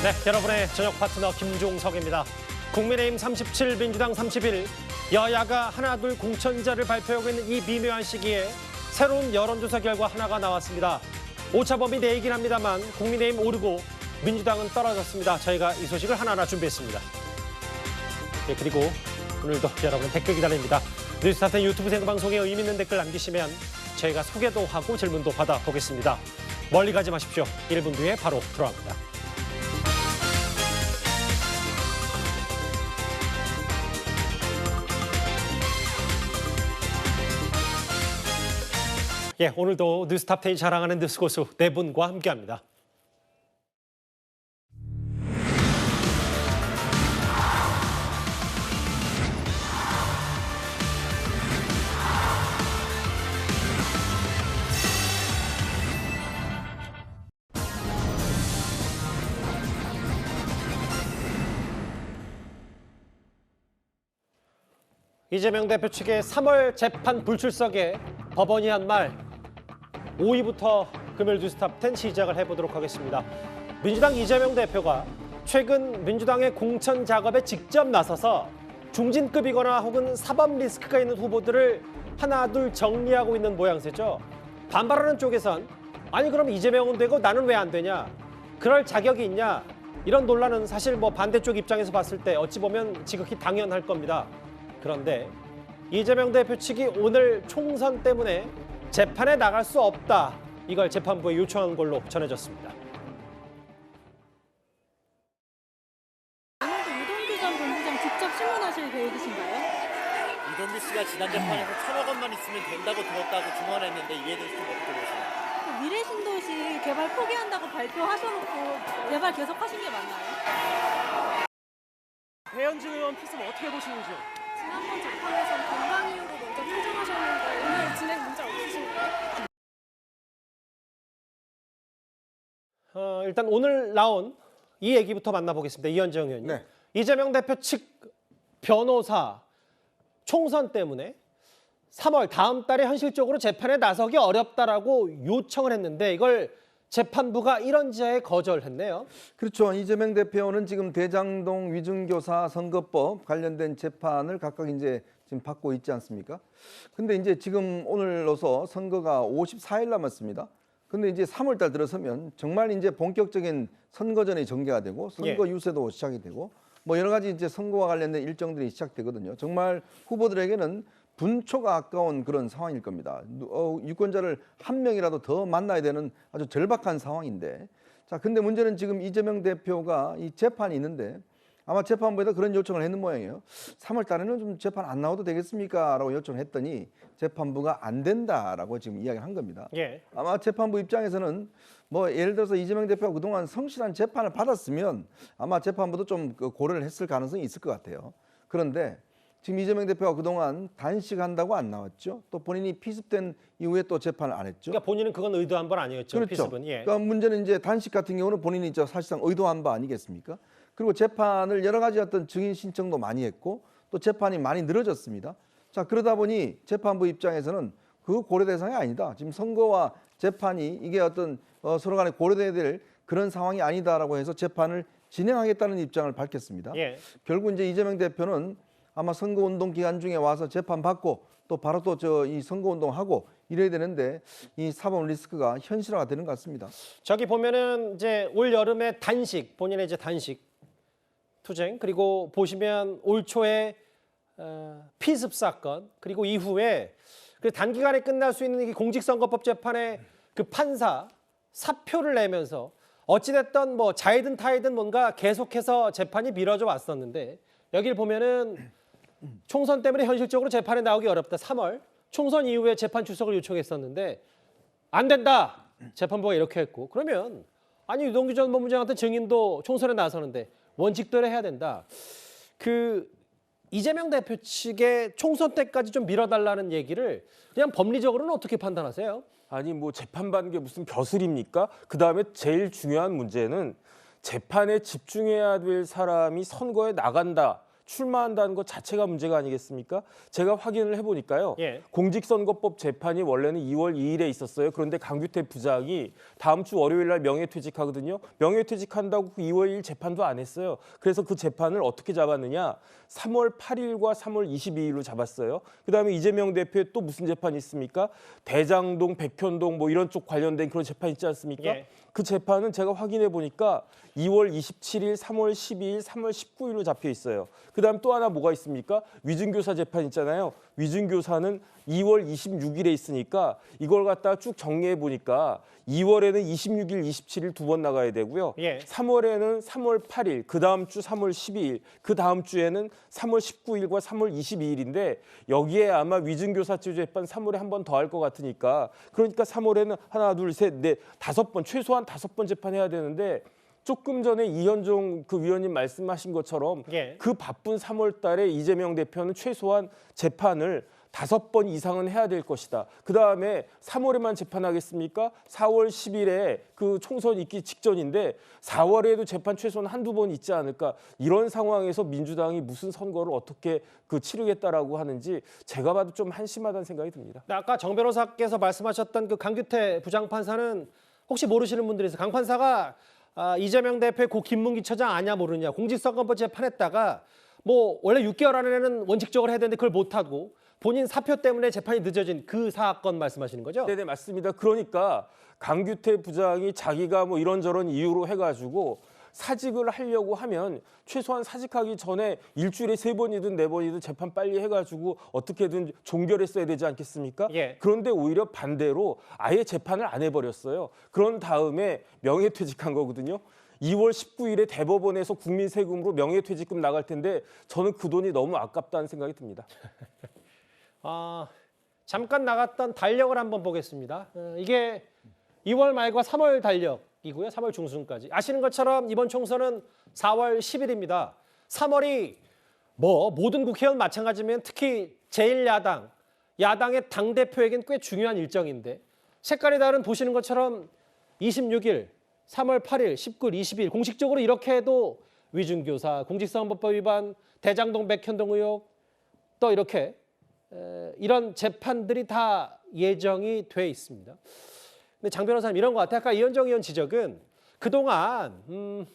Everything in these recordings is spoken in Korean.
네, 여러분의 저녁 파트너 김종석입니다. 국민의힘 37, 민주당 31, 여야가 하나둘 공천자를 발표하고 있는 이 미묘한 시기에 새로운 여론조사 결과 하나가 나왔습니다. 오차범위 내이긴 합니다만 국민의힘 오르고 민주당은 떨어졌습니다. 저희가 이 소식을 하나하나 준비했습니다. 네, 그리고 오늘도 여러분의 댓글 기다립니다. 뉴스타트 유튜브 생방송에 의미 있는 댓글 남기시면 저희가 소개도 하고 질문도 받아보겠습니다. 멀리 가지 마십시오. 1분 뒤에 바로 들어갑니다. 예, 오늘도 뉴스탑10이 자랑하는 뉴스고수 네 분과 함께합니다. 이재명 대표 측의 3월 재판 불출석에 법원이 한 말 5위부터 금요일 뉴스탑10 시작을 해보도록 하겠습니다. 민주당 이재명 대표가 최근 민주당의 공천 작업에 직접 나서서 중진급이거나 혹은 사법 리스크가 있는 후보들을 하나둘 정리하고 있는 모양새죠. 반발하는 쪽에선 아니 그럼 이재명은 되고 나는 왜 안 되냐? 그럴 자격이 있냐? 이런 논란은 사실 뭐 반대쪽 입장에서 봤을 때 어찌 보면 지극히 당연할 겁니다. 그런데 이재명 대표 측이 오늘 총선 때문에 재판에 나갈 수 없다. 이걸 재판부에 요청한 걸로 전해졌습니다. 오늘도 유동규 전 본부장 직접 신문하실 계획이신가요? 이동규 씨가 지난 재판에서 1,000억 원만 있으면 된다고 들었다고 증언했는데 이에 대해서 좀 어떻게 보시나요? 미래신도시 개발 포기한다고 발표하셔놓고 개발 계속 하신 게 맞나요? 배현진 의원 피습 어떻게 보시는지요? 지난번 재판에서 건강 이유로 먼저 퇴정하셨는데 오늘 진행 문제 없으신가요? 일단 오늘 나온 이 얘기부터 만나보겠습니다. 이현정 의원님. 네. 이재명 대표 측 변호사 총선 때문에 3월 다음 달에 현실적으로 재판에 나서기 어렵다라고 요청을 했는데 이걸 재판부가 이런지하에 거절했네요. 그렇죠. 이재명 대표는 지금 대장동 위중교사 선거법 관련된 재판을 각각 이제 지금 받고 있지 않습니까? 근데 이제 지금 오늘로서 선거가 54일 남았습니다. 근데 이제 3월 달 들어서면 정말 이제 본격적인 선거전이 전개가 되고 선거 유세도 시작이 되고 뭐 여러 가지 이제 선거와 관련된 일정들이 시작되거든요. 정말 후보들에게는 분초가 아까운 그런 상황일 겁니다. 유권자를 한 명이라도 더 만나야 되는 아주 절박한 상황인데, 자, 근데 문제는 지금 이재명 대표가 이 재판이 있는데 아마 재판부에다 그런 요청을 했는 모양이에요. 3월 달에는 좀 재판 안 나와도 되겠습니까? 라고 요청을 했더니 재판부가 안 된다라고 지금 이야기를 한 겁니다. 예. 아마 재판부 입장에서는 뭐 예를 들어서 이재명 대표가 그동안 성실한 재판을 받았으면 아마 재판부도 좀 고려를 했을 가능성이 있을 것 같아요. 그런데 지금 이재명 대표가 그동안 단식한다고 안 나왔죠. 또 본인이 피습된 이후에 또 재판을 안 했죠. 그러니까 본인은 그건 의도한 건 아니었죠. 그렇죠. 피습은. 예. 그러니까 문제는 이제 단식 같은 경우는 본인이 사실상 의도한 바 아니겠습니까? 그리고 재판을 여러 가지 어떤 증인 신청도 많이 했고 또 재판이 많이 늘어졌습니다. 자, 그러다 보니 재판부 입장에서는 그 고려 대상이 아니다. 지금 선거와 재판이 이게 어떤 서로 간에 고려돼야 될 그런 상황이 아니다라고 해서 재판을 진행하겠다는 입장을 밝혔습니다. 예. 결국 이제 이재명 대표는 아마 선거운동 기간 중에 와서 재판받고 또 바로 또 이 선거운동하고 이래야 되는데 이 사법 리스크가 현실화가 되는 것 같습니다. 저기 보면은 이제 올 여름에 단식, 본인의 이제 단식 투쟁, 그리고 보시면 올 초에 피습 사건, 그리고 이후에 그 단기간에 끝날 수 있는 이 공직선거법 재판에 그 판사 사표를 내면서 어찌됐든 뭐 자이든 타이든 뭔가 계속해서 재판이 미뤄져 왔었는데 여기를 보면은 총선 때문에 현실적으로 재판에 나오기 어렵다. 3월 총선 이후에 재판 출석을 요청했었는데 안 된다. 재판부가 이렇게 했고 그러면 아니 유동규 전 법무장 같은 증인도 총선에 나서는데 원칙대로 해야 된다. 그 이재명 대표 측의 총선 때까지 좀 밀어달라는 얘기를 그냥 법리적으로는 어떻게 판단하세요? 아니 뭐 재판받는 게 무슨 벼슬입니까? 그다음에 제일 중요한 문제는 재판에 집중해야 될 사람이 선거에 나간다. 출마한다는 것 자체가 문제가 아니겠습니까? 제가 확인을 해보니까요. 예. 공직선거법 재판이 원래는 2월 2일에 있었어요. 그런데 강규태 부장이 다음 주 월요일 날 명예퇴직하거든요. 명예퇴직한다고 2월 2일 재판도 안 했어요. 그래서 그 재판을 어떻게 잡았느냐? 3월 8일과 3월 22일로 잡았어요. 그다음에 이재명 대표의 또 무슨 재판이 있습니까? 대장동, 백현동 뭐 이런 쪽 관련된 그런 재판 있지 않습니까? 예. 그 재판은 제가 확인해 보니까 2월 27일, 3월 12일, 3월 19일로 잡혀 있어요. 그다음 또 하나 뭐가 있습니까? 위증교사 재판 있잖아요. 위증교사는 2월 26일에 있으니까 이걸 갖다가 쭉 정리해 보니까 2월에는 26일, 27일 두 번 나가야 되고요. 예. 3월에는 3월 8일, 그 다음 주 3월 12일, 그 다음 주에는 3월 19일과 3월 22일인데 여기에 아마 위증교사죄 재판 3월에 한 번 더 할 것 같으니까 그러니까 3월에는 하나, 둘, 셋, 넷, 5번 최소한 5번 재판해야 되는데 조금 전에 이현종 그 위원님 말씀하신 것처럼 예. 그 바쁜 3월 달에 이재명 대표는 최소한 재판을 5번 이상은 해야 될 것이다. 그다음에 3월에만 재판하겠습니까? 4월 10일에 그 총선 있기 직전인데 4월에도 재판 최소한 한두 번 있지 않을까. 이런 상황에서 민주당이 무슨 선거를 어떻게 그 치르겠다라고 하는지 제가 봐도 좀 한심하다는 생각이 듭니다. 아까 정 변호사께서 말씀하셨던 그 강규태 부장판사는 혹시 모르시는 분들이 있어요. 강 판사가 이재명 대표의 고 김문기 처장 아냐 모르냐 공직선거법 재판했다가 뭐 원래 6개월 안에는 원칙적으로 해야 되는데 그걸 못하고 본인 사표 때문에 재판이 늦어진 그 사건 말씀하시는 거죠? 네네 맞습니다. 그러니까 강규태 부장이 자기가 뭐 이런저런 이유로 해가지고 사직을 하려고 하면 최소한 사직하기 전에 일주일에 3번이든 4번이든 재판 빨리 해가지고 어떻게든 종결했어야 되지 않겠습니까? 예. 그런데 오히려 반대로 아예 재판을 안 해버렸어요. 그런 다음에 명예퇴직한 거거든요. 2월 19일에 대법원에서 국민 세금으로 명예퇴직금 나갈 텐데 저는 그 돈이 너무 아깝다는 생각이 듭니다. 잠깐 나갔던 달력을 한번 보겠습니다. 이게 2월 말과 3월 달력이고요. 3월 중순까지. 아시는 것처럼 이번 총선은 4월 10일입니다. 3월이 뭐 모든 국회의원 마찬가지면 특히 제1야당, 야당의 당대표에겐 꽤 중요한 일정인데 색깔이 다른 보시는 것처럼 26일, 3월 8일, 19일, 20일 공식적으로 이렇게 해도 위증교사, 공직선거법 위반, 대장동 백현동 의혹 또 이렇게 이런 재판들이 다 예정이 돼 있습니다. 근데 장 변호사님 이런 것 같아요. 아까 이현정 의원 지적은 그동안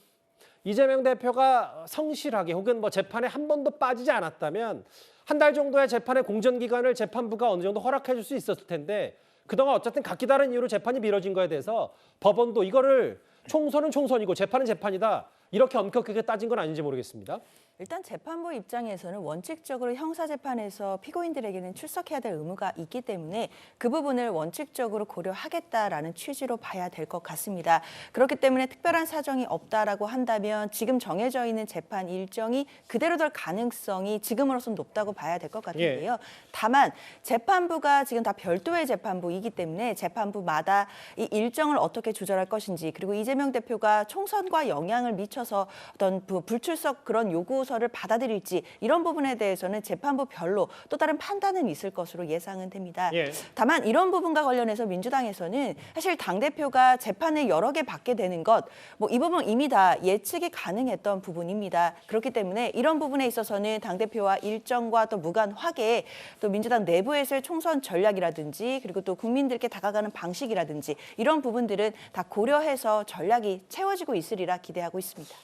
이재명 대표가 성실하게 혹은 뭐 재판에 한 번도 빠지지 않았다면 한 달 정도의 재판의 공전 기간을 재판부가 어느 정도 허락해 줄 수 있었을 텐데 그동안 어쨌든 각기 다른 이유로 재판이 미뤄진 거에 대해서 법원도 이거를 총선은 총선이고 재판은 재판이다. 이렇게 엄격하게 따진 건 아닌지 모르겠습니다. 일단 재판부 입장에서는 원칙적으로 형사재판에서 피고인들에게는 출석해야 될 의무가 있기 때문에 그 부분을 원칙적으로 고려하겠다라는 취지로 봐야 될 것 같습니다. 그렇기 때문에 특별한 사정이 없다라고 한다면 지금 정해져 있는 재판 일정이 그대로 될 가능성이 지금으로서는 높다고 봐야 될 것 같은데요. 예. 다만 재판부가 지금 다 별도의 재판부이기 때문에 재판부마다 이 일정을 어떻게 조절할 것인지 그리고 이재명 대표가 총선과 영향을 미쳐서 어떤 불출석 그런 요구서를 받아들일지 이런 부분에 대해서는 재판부 별로 또 다른 판단은 있을 것으로 예상은 됩니다. 예. 다만 이런 부분과 관련해서 민주당에서는 사실 당대표가 재판을 여러 개 받게 되는 것, 뭐 이 부분 이미 다 예측이 가능했던 부분입니다. 그렇기 때문에 이런 부분에 있어서는 당대표와 일정과 또 무관하게 또 민주당 내부에서의 총선 전략이라든지 그리고 또 국민들께 다가가는 방식이라든지 이런 부분들은 다 고려해서 전략이 채워지고 있으리라 기대하고 있습니다.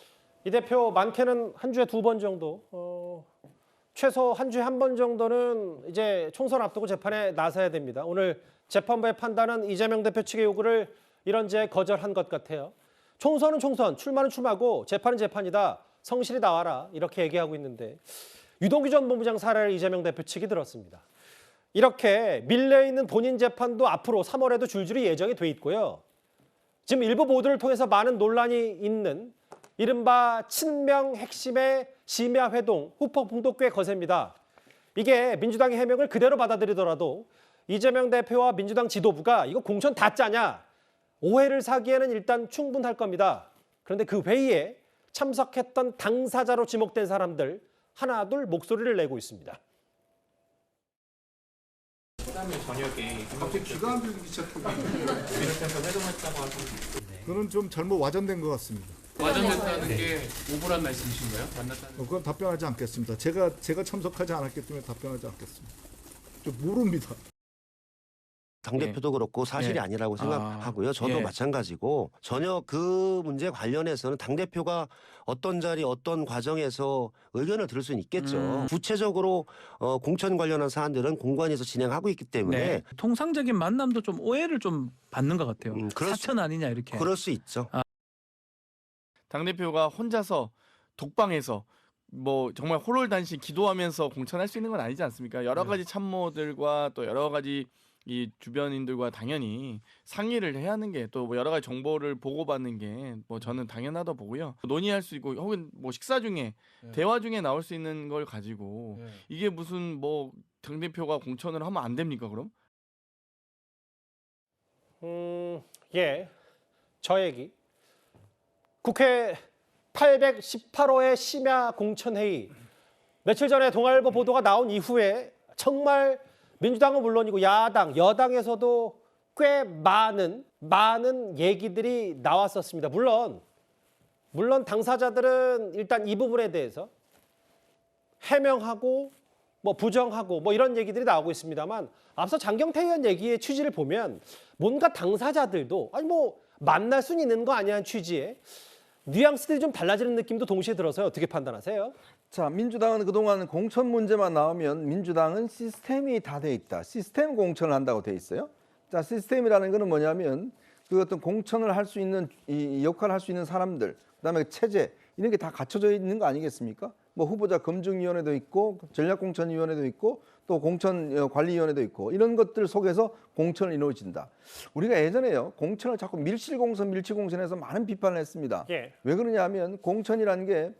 이 대표 많게는 한 주에 2번 정도, 최소 한 주에 1번 정도는 이제 총선 앞두고 재판에 나서야 됩니다. 오늘 재판부의 판단은 이재명 대표 측의 요구를 이런저런 거절한 것 같아요. 총선은 총선, 출마는 출마고 재판은 재판이다. 성실히 나와라. 이렇게 얘기하고 있는데 유동규 전 본부장 사례를 이재명 대표 측이 들었습니다. 이렇게 밀려 있는 본인 재판도 앞으로 3월에도 줄줄이 예정이 돼 있고요. 지금 일부 보도를 통해서 많은 논란이 있는 이른바 친명 핵심의 심야 회동, 후폭 풍도 꽤 거셉니다. 이게 민주당의 해명을 그대로 받아들이더라도 이재명 대표와 민주당 지도부가 이거 공천 다 짜냐? 오해를 사기에는 일단 충분할 겁니다. 그런데 그 회의에 참석했던 당사자로 지목된 사람들 하나둘 목소리를 내고 있습니다. 저녁에 갑자기 기가 안 들리기 시작했는데 비롯해서 회동했다고 하던데 그건 좀 잘못 와전된 것 같습니다. 완전됐다는 게 오보란 말씀이신가요? 만났다는 그건 답변하지 않겠습니다. 제가 참석하지 않았기 때문에 답변하지 않겠습니다. 저 모릅니다. 당대표도 그렇고 사실이 아니라고 생각하고요. 저도 마찬가지고 전혀 그 문제 관련해서는 당대표가 어떤 자리 어떤 과정에서 의견을 들을 수는 있겠죠. 구체적으로 공천 관련한 사안들은 공관위에서 진행하고 있기 때문에 통상적인 만남도 좀 오해를 좀 받는 것 같아요. 사천 아니냐 이렇게. 그럴 수 있죠. 당대표가 혼자서 독방에서 뭐 정말 호롤단신 기도하면서 공천할 수 있는 건 아니지 않습니까? 여러 가지 참모들과 또 여러 가지 이 주변인들과 당연히 상의를 해야 하는 게 또 뭐 여러 가지 정보를 보고받는 게 뭐 저는 당연하다 보고요. 논의할 수 있고 혹은 뭐 식사 중에 대화 중에 나올 수 있는 걸 가지고 이게 무슨 뭐 당대표가 공천을 하면 안 됩니까 그럼? 예, 저 얘기. 국회 818호의 심야 공천회의. 며칠 전에 동아일보 보도가 나온 이후에 정말 민주당은 물론이고 야당, 여당에서도 꽤 많은 얘기들이 나왔었습니다. 물론 당사자들은 일단 이 부분에 대해서 해명하고 뭐 부정하고 뭐 이런 얘기들이 나오고 있습니다만 앞서 장경태 의원 얘기의 취지를 보면 뭔가 당사자들도 아니 뭐 만날 수는 있는 거 아니야 취지에 뉘앙스들이 좀 달라지는 느낌도 동시에 들어서요. 어떻게 판단하세요? 자, 민주당은 그동안 공천 문제만 나오면 민주당은 시스템이 다 돼 있다. 시스템 공천을 한다고 돼 있어요. 자, 시스템이라는 거는 뭐냐면 그 어떤 공천을 할 수 있는 이 역할을 할 수 있는 사람들, 그다음에 체제 이런 게 다 갖춰져 있는 거 아니겠습니까? 뭐 후보자 검증위원회도 있고 전략공천위원회도 있고 또 공천관리위원회도 있고 이런 것들 속에서 공천을 이루어진다. 우리가 예전에요 공천을 자꾸 밀실공천해서 많은 비판을 했습니다. 왜 그러냐 하면 공천이라는 게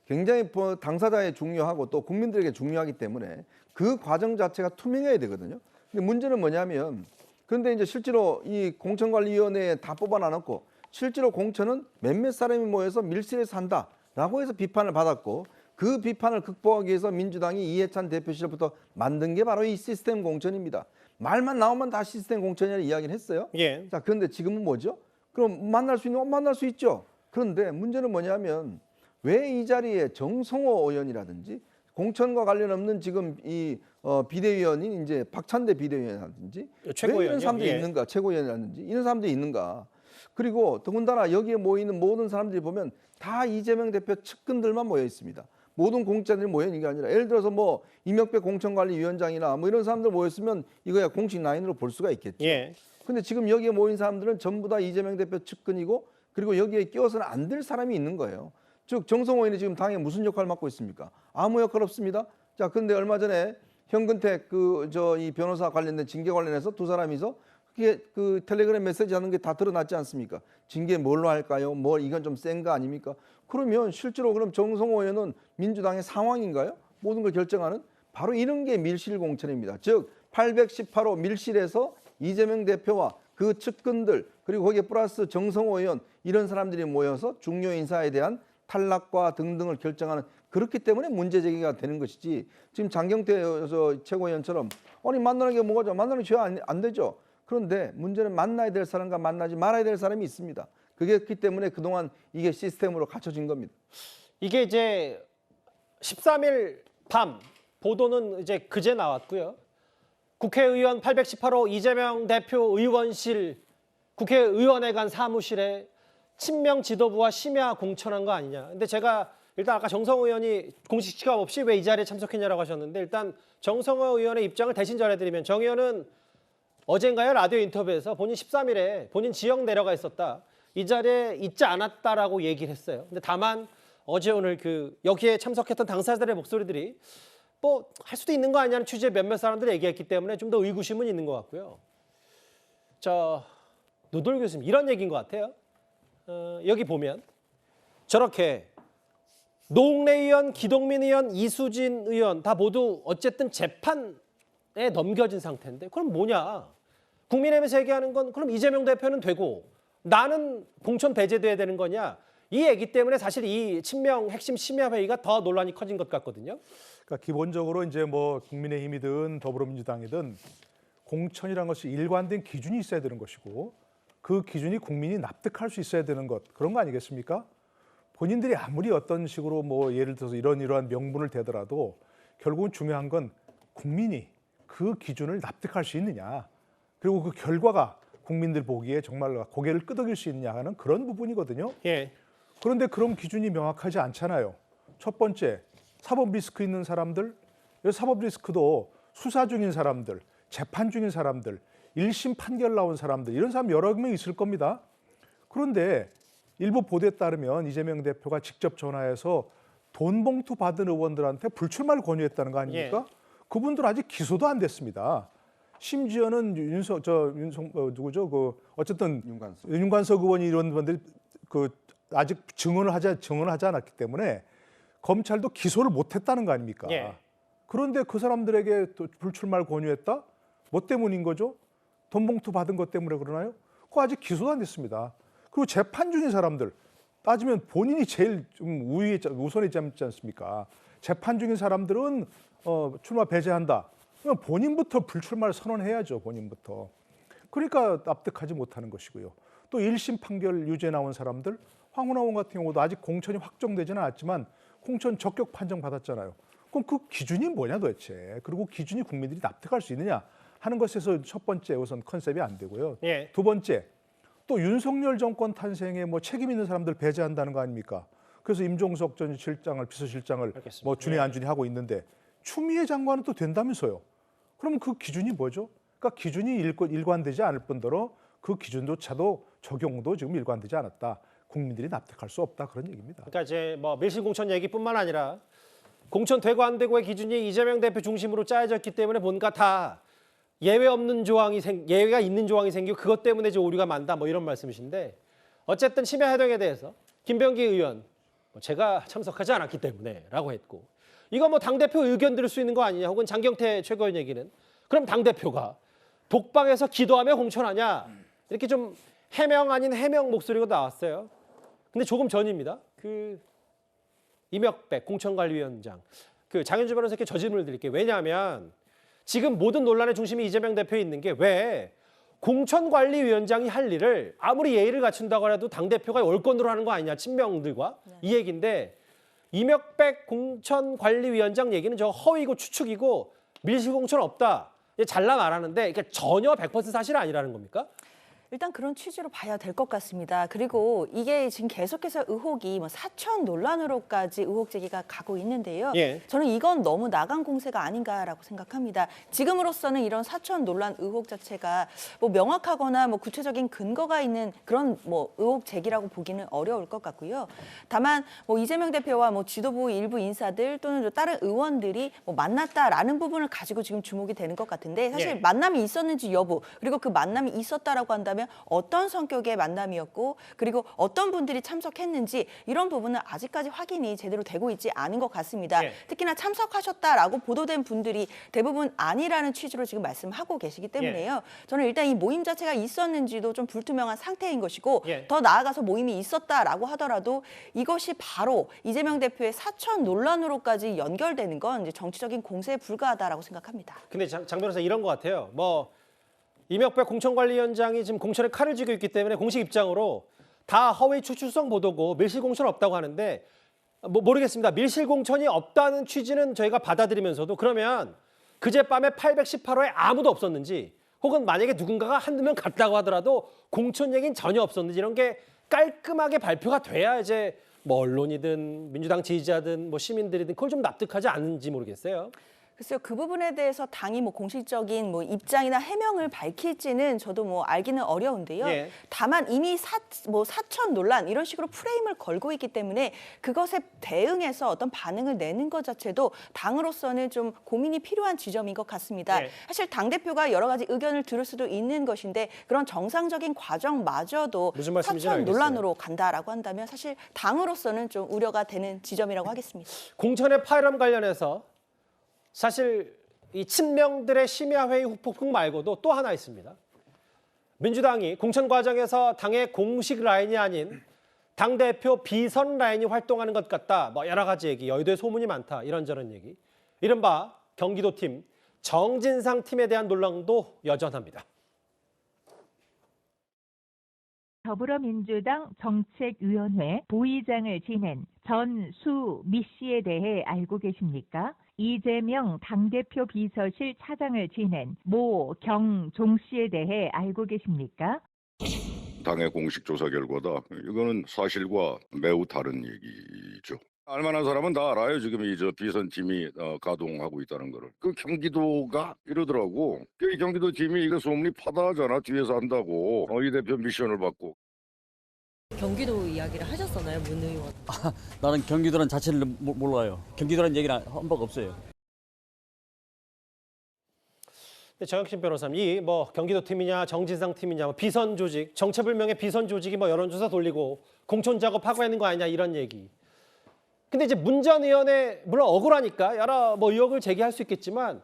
굉장히 당사자에 중요하고 또 국민들에게 중요하기 때문에 그 과정 자체가 투명해야 되거든요. 근데 문제는 뭐냐면 그런데 이제 실제로 이 공천관리위원회에 다 뽑아놔놓고 실제로 공천은 몇몇 사람이 모여서 밀실에서 한다라고 해서 비판을 받았고 그 비판을 극복하기 위해서 민주당이 이해찬 대표 시절부터 만든 게 바로 이 시스템 공천입니다. 말만 나오면 다 시스템 공천이라는 이야기를 했어요. 자, 그런데 지금은 뭐죠? 그럼 만날 수 있는 건 만날 수 있죠. 그런데 문제는 뭐냐면 왜 이 자리에 정성호 의원이라든지 공천과 관련 없는 지금 이 비대위원인 이제 박찬대 비대위원이라든지 왜 이런 사람들이 있는가? 최고위원이라든지 이런 사람들이 있는가? 그리고 더군다나 여기에 모이는 모든 사람들이 보면 다 이재명 대표 측근들만 모여 있습니다. 모든 공직자들이 모여 있는 게 아니라 예를 들어서 뭐 이명박 공천관리위원장이나 뭐 이런 사람들 모였으면 이거야 공식 라인으로 볼 수가 있겠죠. 근데 지금 여기에 모인 사람들은 전부 다 이재명 대표 측근이고 그리고 여기에 끼워서는 안 될 사람이 있는 거예요. 즉 정성호 의원이 지금 당에 무슨 역할을 맡고 있습니까? 아무 역할 없습니다. 자, 그런데 얼마 전에 현근택 이 변호사 관련된 징계 관련해서 두 사람이서 그게 그 텔레그램 메시지 하는 게 다 드러났지 않습니까? 징계 뭘로 할까요? 뭐 이건 좀 센 거 아닙니까? 그러면 실제로 그럼 정성호 의원은 민주당의 상황인가요? 모든 걸 결정하는 바로 이런 게 밀실 공천입니다. 즉 818호 밀실에서 이재명 대표와 그 측근들 그리고 거기에 플러스 정성호 의원 이런 사람들이 모여서 중요 인사에 대한 탈락과 등등을 결정하는 그렇기 때문에 문제 제기가 되는 것이지 지금 장경태 최고위원처럼 아니 만나는 게 뭐가죠? 만나는 게 죄 안 되죠. 그런데 문제는 만나야 될 사람과 만나지 말아야 될 사람이 있습니다. 그렇기 때문에 그동안 이게 시스템으로 갖춰진 겁니다. 이게 이제 13일 밤 보도는 이제 그제 나왔고요. 국회의원 818호 이재명 대표 의원실 국회의원회관 사무실에 친명 지도부와 심야 공천한 거 아니냐. 근데 제가 일단 아까 정성호 의원이 공식 시각 없이 왜 이 자리에 참석했냐라고 하셨는데 일단 정성호 의원의 입장을 대신 전해드리면 정 의원은 어젠가요 라디오 인터뷰에서 본인 13일에 본인 지역 내려가 있었다. 이 자리에 있지 않았다라고 얘기를 했어요. 근데 다만 어제 오늘 여기에 참석했던 당사자들의 목소리들이 뭐 할 수도 있는 거 아니냐는 취지의 몇몇 사람들이 얘기했기 때문에 좀 더 의구심은 있는 것 같고요. 노돌 교수님 이런 얘기인 것 같아요. 여기 보면 저렇게 노웅래 의원, 기동민 의원, 이수진 의원 다 모두 어쨌든 재판에 넘겨진 상태인데 그럼 뭐냐? 국민의힘에서 얘기하는 건 그럼 이재명 대표는 되고 나는 공천 배제돼야 되는 거냐? 이 얘기 때문에 사실 이 친명 핵심 심야 회의가 더 논란이 커진 것 같거든요. 그러니까 기본적으로 이제 뭐 국민의힘이든 더불어민주당이든 공천이라는 것이 일관된 기준이 있어야 되는 것이고 그 기준이 국민이 납득할 수 있어야 되는 것 그런 거 아니겠습니까? 본인들이 아무리 어떤 식으로 뭐 예를 들어서 이러한 명분을 대더라도 결국은 중요한 건 국민이 그 기준을 납득할 수 있느냐, 그리고 그 결과가 국민들 보기에 정말 고개를 끄덕일 수 있느냐 하는 그런 부분이거든요. 예. 그런데 그런 기준이 명확하지 않잖아요. 첫 번째, 사법 리스크 있는 사람들, 사법 리스크도 수사 중인 사람들, 재판 중인 사람들, 1심 판결 나온 사람들, 이런 사람 여러 명 있을 겁니다. 그런데 일부 보도에 따르면 이재명 대표가 직접 전화해서 돈 봉투 받은 의원들한테 불출마를 권유했다는 거 아닙니까? 예. 그분들 아직 기소도 안 됐습니다. 심지어는 어쨌든 윤관석 의원이 이런 분들이 아직 증언을 하지 않았기 때문에 검찰도 기소를 못했다는 거 아닙니까? 예. 그런데 그 사람들에게 또 불출마를 권유했다? 뭐 때문인 거죠? 돈 봉투 받은 것 때문에 그러나요? 그거 아직 기소도 안 됐습니다. 그리고 재판 중인 사람들 따지면 본인이 제일 좀 우선에 있지 않습니까? 재판 중인 사람들은 출마 배제한다. 그러면 본인부터 불출마를 선언해야죠. 본인부터. 그러니까 납득하지 못하는 것이고요. 또 1심 판결 유죄 나온 사람들, 황운하 의원 같은 경우도 아직 공천이 확정되지는 않았지만 공천 적격 판정 받았잖아요. 그럼 그 기준이 뭐냐 도대체. 그리고 기준이 국민들이 납득할 수 있느냐 하는 것에서 첫 번째 우선 컨셉이 안 되고요. 예. 두 번째, 또 윤석열 정권 탄생에 뭐 책임 있는 사람들 배제한다는 거 아닙니까? 그래서 임종석 전 실장을 비서실장을 알겠습니다. 뭐 준위 안 준위 하고 있는데 추미애 장관은 또 된다면서요. 그러면 그 기준이 뭐죠? 그러니까 기준이 일관되지 않을 뿐더러 그 기준조차도 적용도 지금 일관되지 않았다. 국민들이 납득할 수 없다 그런 얘기입니다. 그러니까 이제 뭐 밀실 공천 얘기뿐만 아니라 공천 되고 안 되고의 기준이 이재명 대표 중심으로 짜여졌기 때문에 뭔가 다 예외가 있는 조항이 생기고 그것 때문에 이제 오류가 많다 뭐 이런 말씀이신데 어쨌든 심야 회동에 대해서 김병기 의원 제가 참석하지 않았기 때문에라고 했고 이거 뭐 당대표 의견 들을 수 있는 거 아니냐 혹은 장경태 최고위원 얘기는 그럼 당대표가 독방에서 기도하며 공천하냐 이렇게 좀 해명 아닌 해명 목소리가 나왔어요. 근데 조금 전입니다. 그 이명백 공천관리위원장 장현주 변호사께 저 질문을 드릴게요. 왜냐하면 지금 모든 논란의 중심이 이재명 대표에 있는 게 왜 공천관리위원장이 할 일을 아무리 예의를 갖춘다고 해도 당대표가 월권으로 하는 거 아니냐 친명들과 이 얘기인데 이명백 공천관리위원장 얘기는 저 허위고 추측이고 밀실공천 없다. 잘라 말하는데 그러니까 전혀 100% 사실 아니라는 겁니까? 일단 그런 취지로 봐야 될 것 같습니다. 그리고 이게 지금 계속해서 의혹이 뭐 사천 논란으로까지 의혹 제기가 가고 있는데요. 예. 저는 이건 너무 나간 공세가 아닌가라고 생각합니다. 지금으로서는 이런 사천 논란 의혹 자체가 뭐 명확하거나 뭐 구체적인 근거가 있는 그런 뭐 의혹 제기라고 보기는 어려울 것 같고요. 다만 뭐 이재명 대표와 뭐 지도부 일부 인사들 또는 다른 의원들이 뭐 만났다라는 부분을 가지고 지금 주목이 되는 것 같은데 사실 예. 만남이 있었는지 여부 그리고 그 만남이 있었다라고 한다면 어떤 성격의 만남이었고 그리고 어떤 분들이 참석했는지 이런 부분은 아직까지 확인이 제대로 되고 있지 않은 것 같습니다. 예. 특히나 참석하셨다라고 보도된 분들이 대부분 아니라는 취지로 지금 말씀하고 계시기 때문에요. 저는 일단 이 모임 자체가 있었는지도 좀 불투명한 상태인 것이고 예. 더 나아가서 모임이 있었다라고 하더라도 이것이 바로 이재명 대표의 사천 논란으로까지 연결되는 건 이제 정치적인 공세에 불과하다라고 생각합니다. 근데 장 변호사 이런 것 같아요. 뭐 이명백 공천관리위원장이 지금 공천에 칼을 쥐고 있기 때문에 공식 입장으로 다 허위 추출성 보도고 밀실공천 없다고 하는데 뭐 모르겠습니다. 밀실공천이 없다는 취지는 저희가 받아들이면서도 그러면 그젯밤에 818호에 아무도 없었는지 혹은 만약에 누군가가 한두 명 갔다고 하더라도 공천 얘기는 전혀 없었는지 이런 게 깔끔하게 발표가 돼야 이제 뭐 언론이든 민주당 지지자든 뭐 시민들이든 그걸 좀 납득하지 않는지 모르겠어요. 글쎄요, 그 부분에 대해서 당이 뭐 공식적인 뭐 입장이나 해명을 밝힐지는 저도 뭐 알기는 어려운데요. 예. 다만 이미 사천 논란 이런 식으로 프레임을 걸고 있기 때문에 그것에 대응해서 어떤 반응을 내는 것 자체도 당으로서는 좀 고민이 필요한 지점인 것 같습니다. 예. 사실 당대표가 여러 가지 의견을 들을 수도 있는 것인데 그런 정상적인 과정마저도 무슨 말씀인지 사천 알겠어요. 논란으로 간다라고 한다면 사실 당으로서는 좀 우려가 되는 지점이라고 하겠습니다. 공천의 파일럼 관련해서 사실 이 친명들의 심야회의 후폭풍 말고도 또 하나 있습니다. 민주당이 공천 과정에서 당의 공식 라인이 아닌 당대표 비선 라인이 활동하는 것 같다. 뭐 여러 가지 얘기, 여의도에 소문이 많다. 이런저런 얘기. 이른바 경기도팀, 정진상 팀에 대한 논란도 여전합니다. 더불어민주당 정책위원회 부의장을 지낸 전수미 씨에 대해 알고 계십니까? 이재명 당대표 비서실 차장을 지낸 모경종 씨에 대해 알고 계십니까? 당의 공식 조사 결과다. 이거는 사실과 매우 다른 얘기죠. 알만한 사람은 다 알아요. 지금 이 비선팀이 가동하고 있다는 거를. 그 경기도가 이러더라고. 이 경기도 팀이 이거 소문이 파다하잖아. 뒤에서 한다고. 이 대표 미션을 받고. 경기도 이야기를 하셨었나요, 문 의원? 나는 경기도란 자체를 몰라요. 경기도란 얘기는 한 적 없어요. 정혁신 변호사님, 이 뭐 경기도 팀이냐 정진상 팀이냐 뭐 비선 조직, 정체불명의 비선 조직이 뭐 여론조사 돌리고 공천 작업하고 있는 거 아니냐 이런 얘기. 근데 이제 문 전 의원의 물론 억울하니까 여러 뭐 의혹을 제기할 수 있겠지만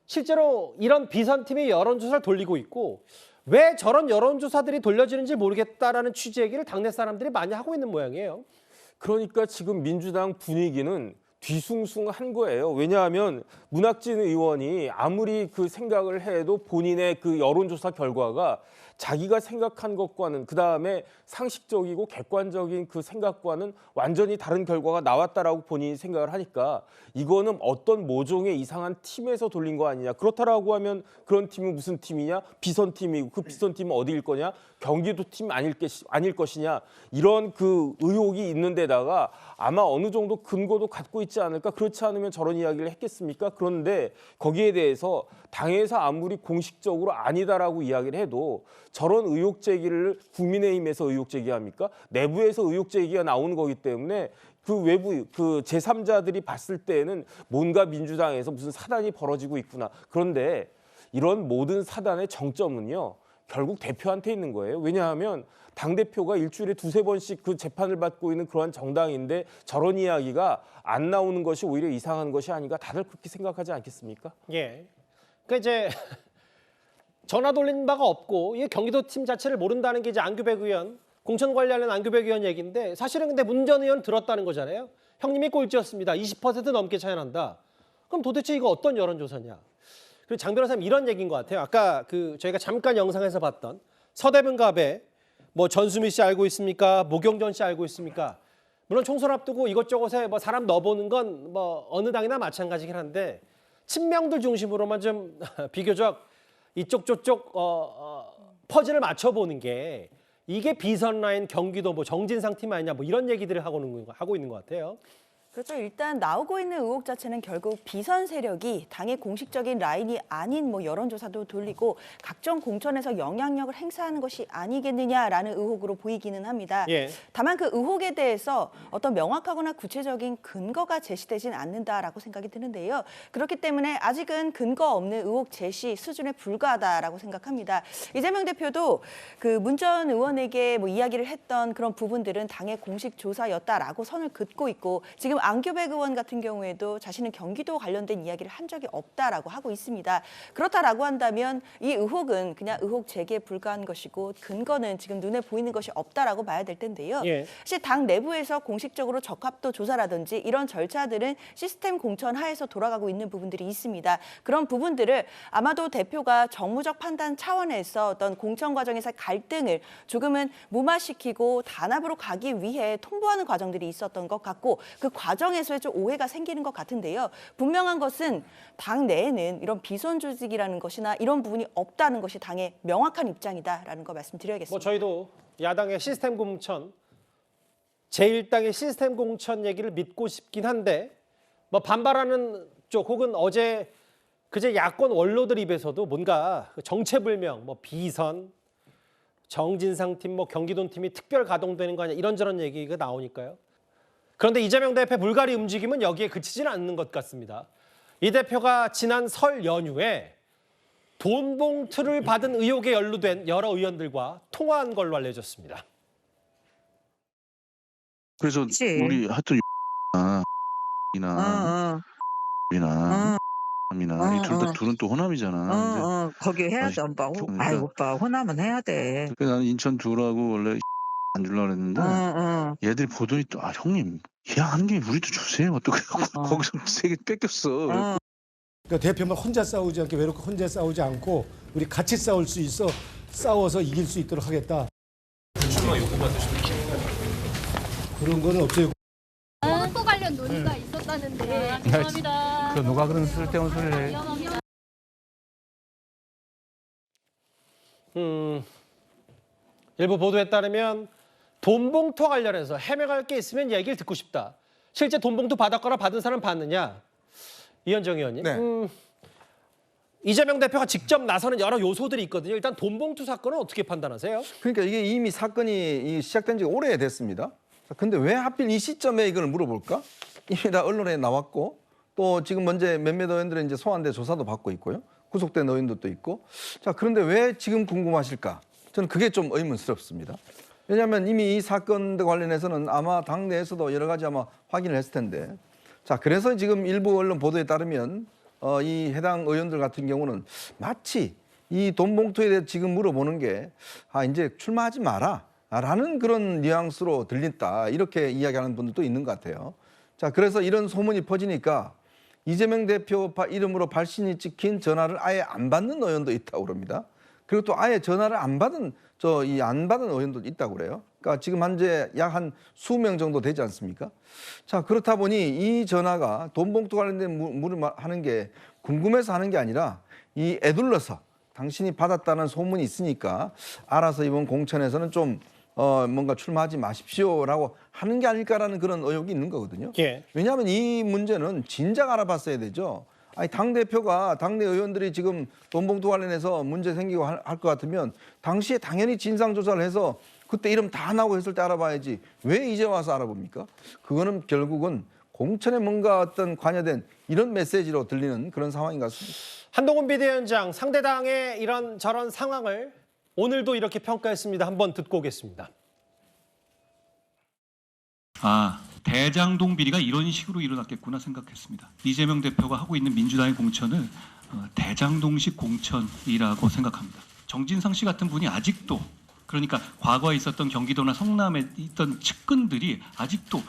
실제로 이런 비선팀이 여론조사를 돌리고 있고 왜 저런 여론조사들이 돌려지는지 모르겠다라는 취지 얘기를 당내 사람들이 많이 하고 있는 모양이에요. 그러니까 지금 민주당 분위기는 뒤숭숭한 거예요. 왜냐하면 문학진 의원이 아무리 그 생각을 해도 본인의 그 여론조사 결과가 자기가 생각한 것과는 그다음에 상식적이고 객관적인 그 생각과는 완전히 다른 결과가 나왔다라고 본인이 생각을 하니까 이거는 어떤 모종의 이상한 팀에서 돌린 거 아니냐. 그렇다라고 하면 그런 팀은 무슨 팀이냐? 비선팀이고 그 비선팀은 어디일 거냐? 경기도 팀 아닐 것이냐. 이런 그 의혹이 있는 데다가 아마 어느 정도 근거도 갖고 있지 않을까. 그렇지 않으면 저런 이야기를 했겠습니까? 그런데 거기에 대해서 당에서 아무리 공식적으로 아니다라고 이야기를 해도 저런 의혹 제기를 국민의힘에서 의혹 제기합니까? 내부에서 의혹 제기가 나오는 거기 때문에 그 외부 그 제3자들이 봤을 때에는 뭔가 민주당에서 무슨 사단이 벌어지고 있구나. 그런데 이런 모든 사단의 정점은요. 결국 대표한테 있는 거예요. 왜냐하면 당대표가 일주일에 두세 번씩 그 재판을 받고 있는 그러한 정당인데 저런 이야기가 안 나오는 것이 오히려 이상한 것이 아닌가 다들 그렇게 생각하지 않겠습니까? 예. 그러니까 이제 전화 돌린 바가 없고 이 경기도 팀 자체를 모른다는 게 이제 안규백 의원, 공천 관리하는 안규백 의원 얘기인데 사실은 근데 문 전 의원 들었다는 거잖아요. 형님이 꼴찌였습니다. 20% 넘게 차이 난다. 그럼 도대체 이거 어떤 여론조사냐? 그리고 장 변호사님 이런 얘기인 것 같아요. 아까 그 저희가 잠깐 영상에서 봤던 서대문갑에 뭐 전수미 씨 알고 있습니까? 모경전 씨 알고 있습니까? 물론 총선 앞두고 이것저것에 뭐 사람 넣어보는 건 뭐 어느 당이나 마찬가지긴 한데 친명들 중심으로만 좀 비교적 이쪽 저쪽 퍼즐을 맞춰보는 게 이게 비선 라인 경기도 뭐 정진상 팀 아니냐 뭐 이런 얘기들을 하고 있는 것 같아요. 그렇죠. 일단 나오고 있는 의혹 자체는 결국 비선 세력이 당의 공식적인 라인이 아닌 뭐 여론조사도 돌리고 각종 공천에서 영향력을 행사하는 것이 아니겠느냐라는 의혹으로 보이기는 합니다. 예. 다만 그 의혹에 대해서 어떤 명확하거나 구체적인 근거가 제시되진 않는다라고 생각이 드는데요. 그렇기 때문에 아직은 근거 없는 의혹 제시 수준에 불과하다라고 생각합니다. 이재명 대표도 그 문 전 의원에게 뭐 이야기를 했던 그런 부분들은 당의 공식 조사였다라고 선을 긋고 있고 지금 안규백 의원 같은 경우에도 자신은 경기도 관련된 이야기를 한 적이 없다라고 하고 있습니다. 그렇다라고 한다면 이 의혹은 그냥 의혹 제기에 불과한 것이고 근거는 지금 눈에 보이는 것이 없다라고 봐야 될 텐데요. 예. 사실 당 내부에서 공식적으로 적합도 조사라든지 이런 절차들은 시스템 공천 하에서 돌아가고 있는 부분들이 있습니다. 그런 부분들을 아마도 대표가 정무적 판단 차원에서 어떤 공천 과정에서 갈등을 조금은 무마시키고 단합으로 가기 위해 통보하는 과정들이 있었던 것 같고 그 과정에서의 좀 오해가 생기는 것 같은데요. 분명한 것은 당 내에는 이런 비선 조직이라는 것이나 이런 부분이 없다는 것이 당의 명확한 입장이다라는 거 말씀드려야겠습니다. 뭐 저희도 야당의 시스템 공천, 제1당의 시스템 공천 얘기를 믿고 싶긴 한데 뭐 반발하는 쪽 혹은 그제 야권 원로들 입에서도 뭔가 정체불명, 뭐 비선, 정진상 팀, 뭐 경기도 팀이 특별 가동되는 거 아니야 이런저런 얘기가 나오니까요. 그런데 이재명 대표 물갈이 움직임은 여기에 그치지는 않는 것 같습니다. 이 대표가 지난 설 연휴에 돈 봉투를 받은 의혹에 연루된 여러 의원들과 통화한 걸로 알려졌습니다. 그래서 우리 하여튼 이나 이나 이 둘은 또 호남이잖아. 거기 해야 돼, 오빠. 아이 오빠 호남은 해야 돼. 그러니까 나는 인천 둘하고 원래 안 주려고 그랬는데 얘들이 보더니 또 형님 하는 게 우리도 주세요. 또 거기서 3개 뺏겼어. 그러니까 대표만 혼자 싸우지 않게 외롭게 혼자 싸우지 않고 우리 같이 싸울 수 있어 싸워서 이길 수 있도록 하겠다. 받으시는 기분가요? 그런 건 없어요. 뽀뽀 관련 논의가 있었다는데. 죄송합니다. 그 누가 그런 쓸데없는 소리를 해. 일부 보도에 따르면 돈봉투와 관련해서 해명할 게 있으면 얘기를 듣고 싶다. 실제 돈봉투 받았거나 받은 사람 봤느냐? 이현정 의원님. 네. 이재명 대표가 직접 나서는 여러 요소들이 있거든요. 일단 돈봉투 사건은 어떻게 판단하세요? 그러니까 이게 이미 사건이 시작된 지가 오래됐습니다. 근데 왜 하필 이 시점에 이걸 물어볼까? 이미 다 언론에 나왔고 또 지금 먼저 몇몇 의원들은 이제 소환돼 조사도 받고 있고요. 구속된 의원들도 있고. 자, 그런데 왜 지금 궁금하실까? 저는 그게 좀 의문스럽습니다. 왜냐하면 이미 이 사건과 관련해서는 아마 당내에서도 여러 가지 아마 확인을 했을 텐데. 자, 그래서 지금 일부 언론 보도에 따르면 이 해당 의원들 같은 경우는 마치 이 돈봉투에 대해 지금 물어보는 게 이제 출마하지 마라 라는 그런 뉘앙스로 들린다 이렇게 이야기하는 분들도 있는 것 같아요. 자, 그래서 이런 소문이 퍼지니까 이재명 대표 이름으로 발신이 찍힌 전화를 아예 안 받는 의원도 있다고 그럽니다. 그리고 또 아예 전화를 안 받은 의원도 있다고 그래요. 그러니까 지금 현재 약 한 20명 정도 되지 않습니까? 자, 그렇다 보니 이 전화가 돈봉투 관련된 물을 하는 게 궁금해서 하는 게 아니라 이 애둘러서 당신이 받았다는 소문이 있으니까 알아서 이번 공천에서는 좀 뭔가 출마하지 마십시오라고 하는 게 아닐까라는 그런 의혹이 있는 거거든요. 예. 왜냐하면 이 문제는 진작 알아봤어야 되죠. 아니, 당대표가 당내 의원들이 지금 돈봉투 관련해서 문제 생기고 할 것 같으면 당시에 당연히 진상조사를 해서 그때 이름 다 나오고 했을 때 알아봐야지 왜 이제 와서 알아봅니까? 그거는 결국은 공천에 뭔가 어떤 관여된 이런 메시지로 들리는 그런 상황인 것 같습니다. 한동훈 비대위원장 상대당의 이런 저런 상황을 오늘도 이렇게 평가했습니다. 한번 듣고 오겠습니다. 대장동 비리가 이런 식으로 일어났겠구나 생각했습니다. 이재명 대표가 하고 있는 민주당의 공천을 대장동식 공천이라고 생각합니다. 정진상 씨 같은 분이 아직도 그러니까 과거에 있었던 경기도나 성남에 있던 측근들이 아직도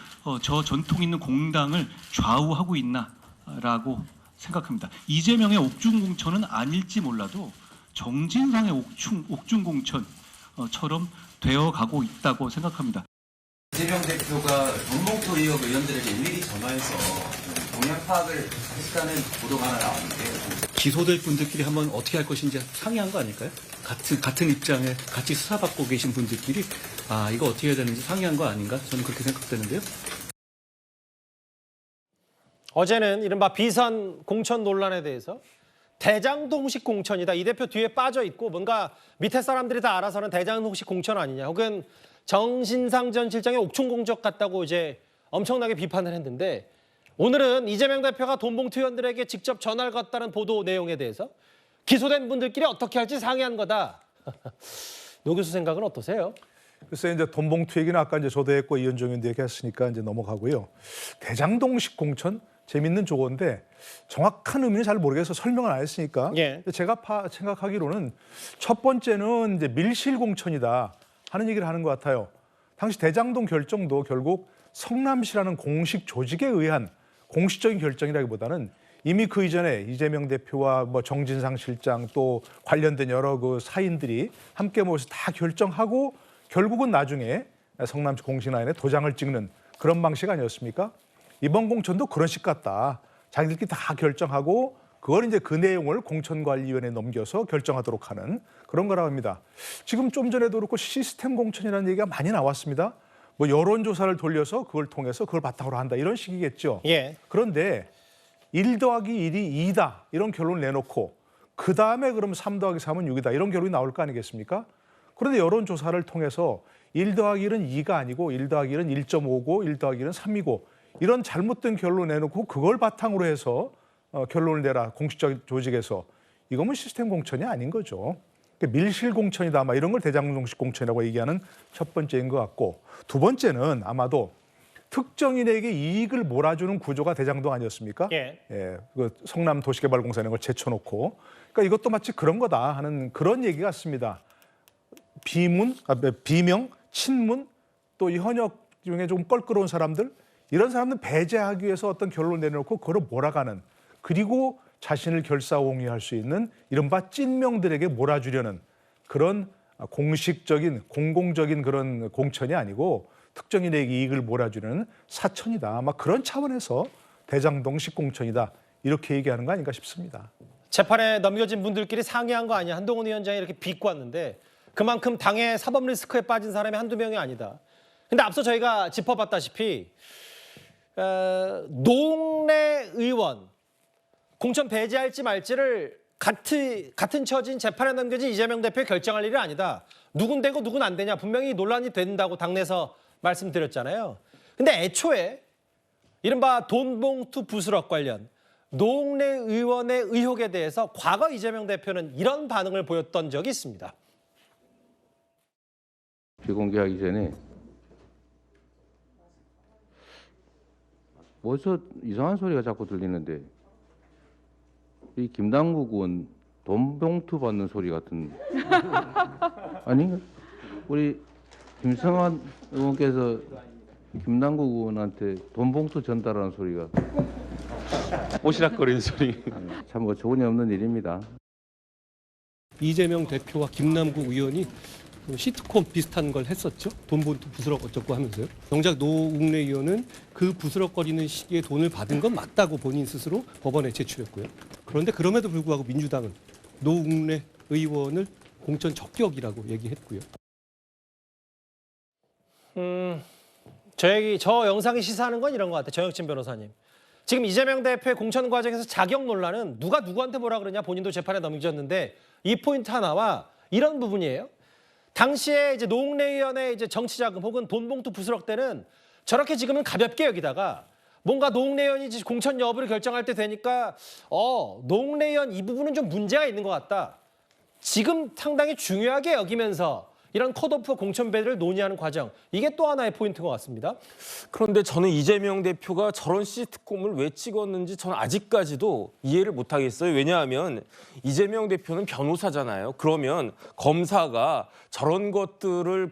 저 전통 있는 공당을 좌우하고 있나라고 생각합니다. 이재명의 옥중 공천은 아닐지 몰라도 정진상의 옥중 공천처럼 되어가고 있다고 생각합니다. 이재명 대표가 돈봉투 의혹 의원들에게 일일이 전화해서 동향 파악을 했다는 보도가 하나 나왔는데 기소될 분들끼리 한번 어떻게 할 것인지 상의한 거 아닐까요? 같은 입장에 같이 수사받고 계신 분들끼리 이거 어떻게 해야 되는지 상의한 거 아닌가? 저는 그렇게 생각되는데요. 어제는 이른바 비선 공천 논란에 대해서 대장동식 공천이다. 이 대표 뒤에 빠져 있고 뭔가 밑에 사람들이 다 알아서는 대장동식 공천 아니냐. 혹은 정신상 전 실장의 옥중 공적 같다고 이제 엄청나게 비판을 했는데 오늘은 이재명 대표가 돈봉투 의원들에게 직접 전화를 걸었다는 보도 내용에 대해서 기소된 분들끼리 어떻게 할지 상의한 거다. 노 교수 생각은 어떠세요? 글쎄 이제 돈봉투 얘기는 아까 이제 저도 했고 이현정 의원도 얘기했으니까 이제 넘어가고요. 대장동식 공천 재밌는 조건데 정확한 의미는 잘 모르겠어서 설명을 안 했으니까 제가 생각하기로는 첫 번째는 이제 밀실 공천이다 하는 얘기를 하는 것 같아요. 당시 대장동 결정도 결국 성남시라는 공식 조직에 의한 공식적인 결정이라기보다는 이미 그 이전에 이재명 대표와 뭐 정진상 실장 또 관련된 여러 그 사인들이 함께 모여서 다 결정하고 결국은 나중에 성남시 공식라인에 도장을 찍는 그런 방식 아니었습니까? 이번 공천도 그런 식 같다. 자기들끼리 다 결정하고 그걸 이제 그 내용을 공천관리위원회에 넘겨서 결정하도록 하는 그런 거라고 합니다. 지금 좀 전에도 그렇고 시스템 공천이라는 얘기가 많이 나왔습니다. 뭐 여론조사를 돌려서 그걸 통해서 그걸 바탕으로 한다 이런 식이겠죠. 그런데 1 더하기 1이 2다 이런 결론을 내놓고 그 다음에 그럼 3 더하기 3은 6이다 이런 결론이 나올 거 아니겠습니까? 그런데 여론조사를 통해서 1 더하기 1은 2가 아니고 1 더하기 1은 1.5고 1 더하기 1은 3이고 이런 잘못된 결론을 내놓고 그걸 바탕으로 해서 결론을 내라 공식적 조직에서 이거면 시스템 공천이 아닌 거죠. 밀실 공천이다 막 이런 걸 대장동식 공천이라고 얘기하는 첫 번째인 것 같고 두 번째는 아마도 특정인에게 이익을 몰아주는 구조가 대장동 아니었습니까? 그 성남 도시개발공사 이런 걸 제쳐놓고 그러니까 이것도 마치 그런 거다 하는 그런 얘기 같습니다. 비명, 친문 또 이 현역 중에 좀 껄끄러운 사람들 이런 사람들 배제하기 위해서 어떤 결론을 내놓고 그걸 몰아가는 그리고 자신을 결사옹위할 수 있는 이른바 찐명들에게 몰아주려는 그런 공식적인 공공적인 그런 공천이 아니고 특정인에게 이익을 몰아주는 사천이다. 아마 그런 차원에서 대장동식 공천이다. 이렇게 얘기하는 거 아닌가 싶습니다. 재판에 넘겨진 분들끼리 상의한 거 아니야. 한동훈 위원장이 이렇게 비꼬았는데 그만큼 당의 사법 리스크에 빠진 사람이 한두 명이 아니다. 근데 앞서 저희가 짚어봤다시피 노웅래 의원 공천 배제할지 말지를 같은 처진 재판에 넘겨진 이재명 대표 결정할 일이 아니다. 누군 되고 누군 안 되냐 분명히 논란이 된다고 당내에서 말씀드렸잖아요. 근데 애초에 이른바 돈봉투 부스럭 관련 노웅래 의원의 의혹에 대해서 과거 이재명 대표는 이런 반응을 보였던 적이 있습니다. 비공개하기 전에 어디서 이상한 소리가 자꾸 들리는데 이 김남국 의원 돈봉투 받는 소리 같은 아닌가? 우리 김성환 의원께서 김남국 의원한테 돈봉투 전달하는 소리가 오시락거리는 소리 참 어처구니 없는 일입니다. 이재명 대표와 김남국 의원이 시트콤 비슷한 걸 했었죠. 돈봉투 부스럭 어쩌고 하면서요. 정작 노웅래 의원은 그 부스럭거리는 시기에 돈을 받은 건 맞다고 본인 스스로 법원에 제출했고요. 그런데 그럼에도 불구하고 민주당은 노웅래 의원을 공천 적격이라고 얘기했고요. 저 영상이 시사하는 건 이런 것 같아요. 정혁진 변호사님. 지금 이재명 대표의 공천 과정에서 자격 논란은 누가 누구한테 뭐라 그러냐 본인도 재판에 넘겨졌는데 이 포인트 하나와 이런 부분이에요. 당시에 이제 노웅래 의원의 이제 정치자금 혹은 돈봉투 부스럭 때는 저렇게 지금은 가볍게 여기다가 뭔가 노웅래 의원이 공천 여부를 결정할 때 되니까 노웅래 의원 이 부분은 좀 문제가 있는 것 같다. 지금 상당히 중요하게 여기면서 이런 컷오프 공천 배를 논의하는 과정 이게 또 하나의 포인트인 것 같습니다. 그런데 저는 이재명 대표가 저런 시트콤을 왜 찍었는지 저는 아직까지도 이해를 못하겠어요. 왜냐하면 이재명 대표는 변호사잖아요. 그러면 검사가 저런 것들을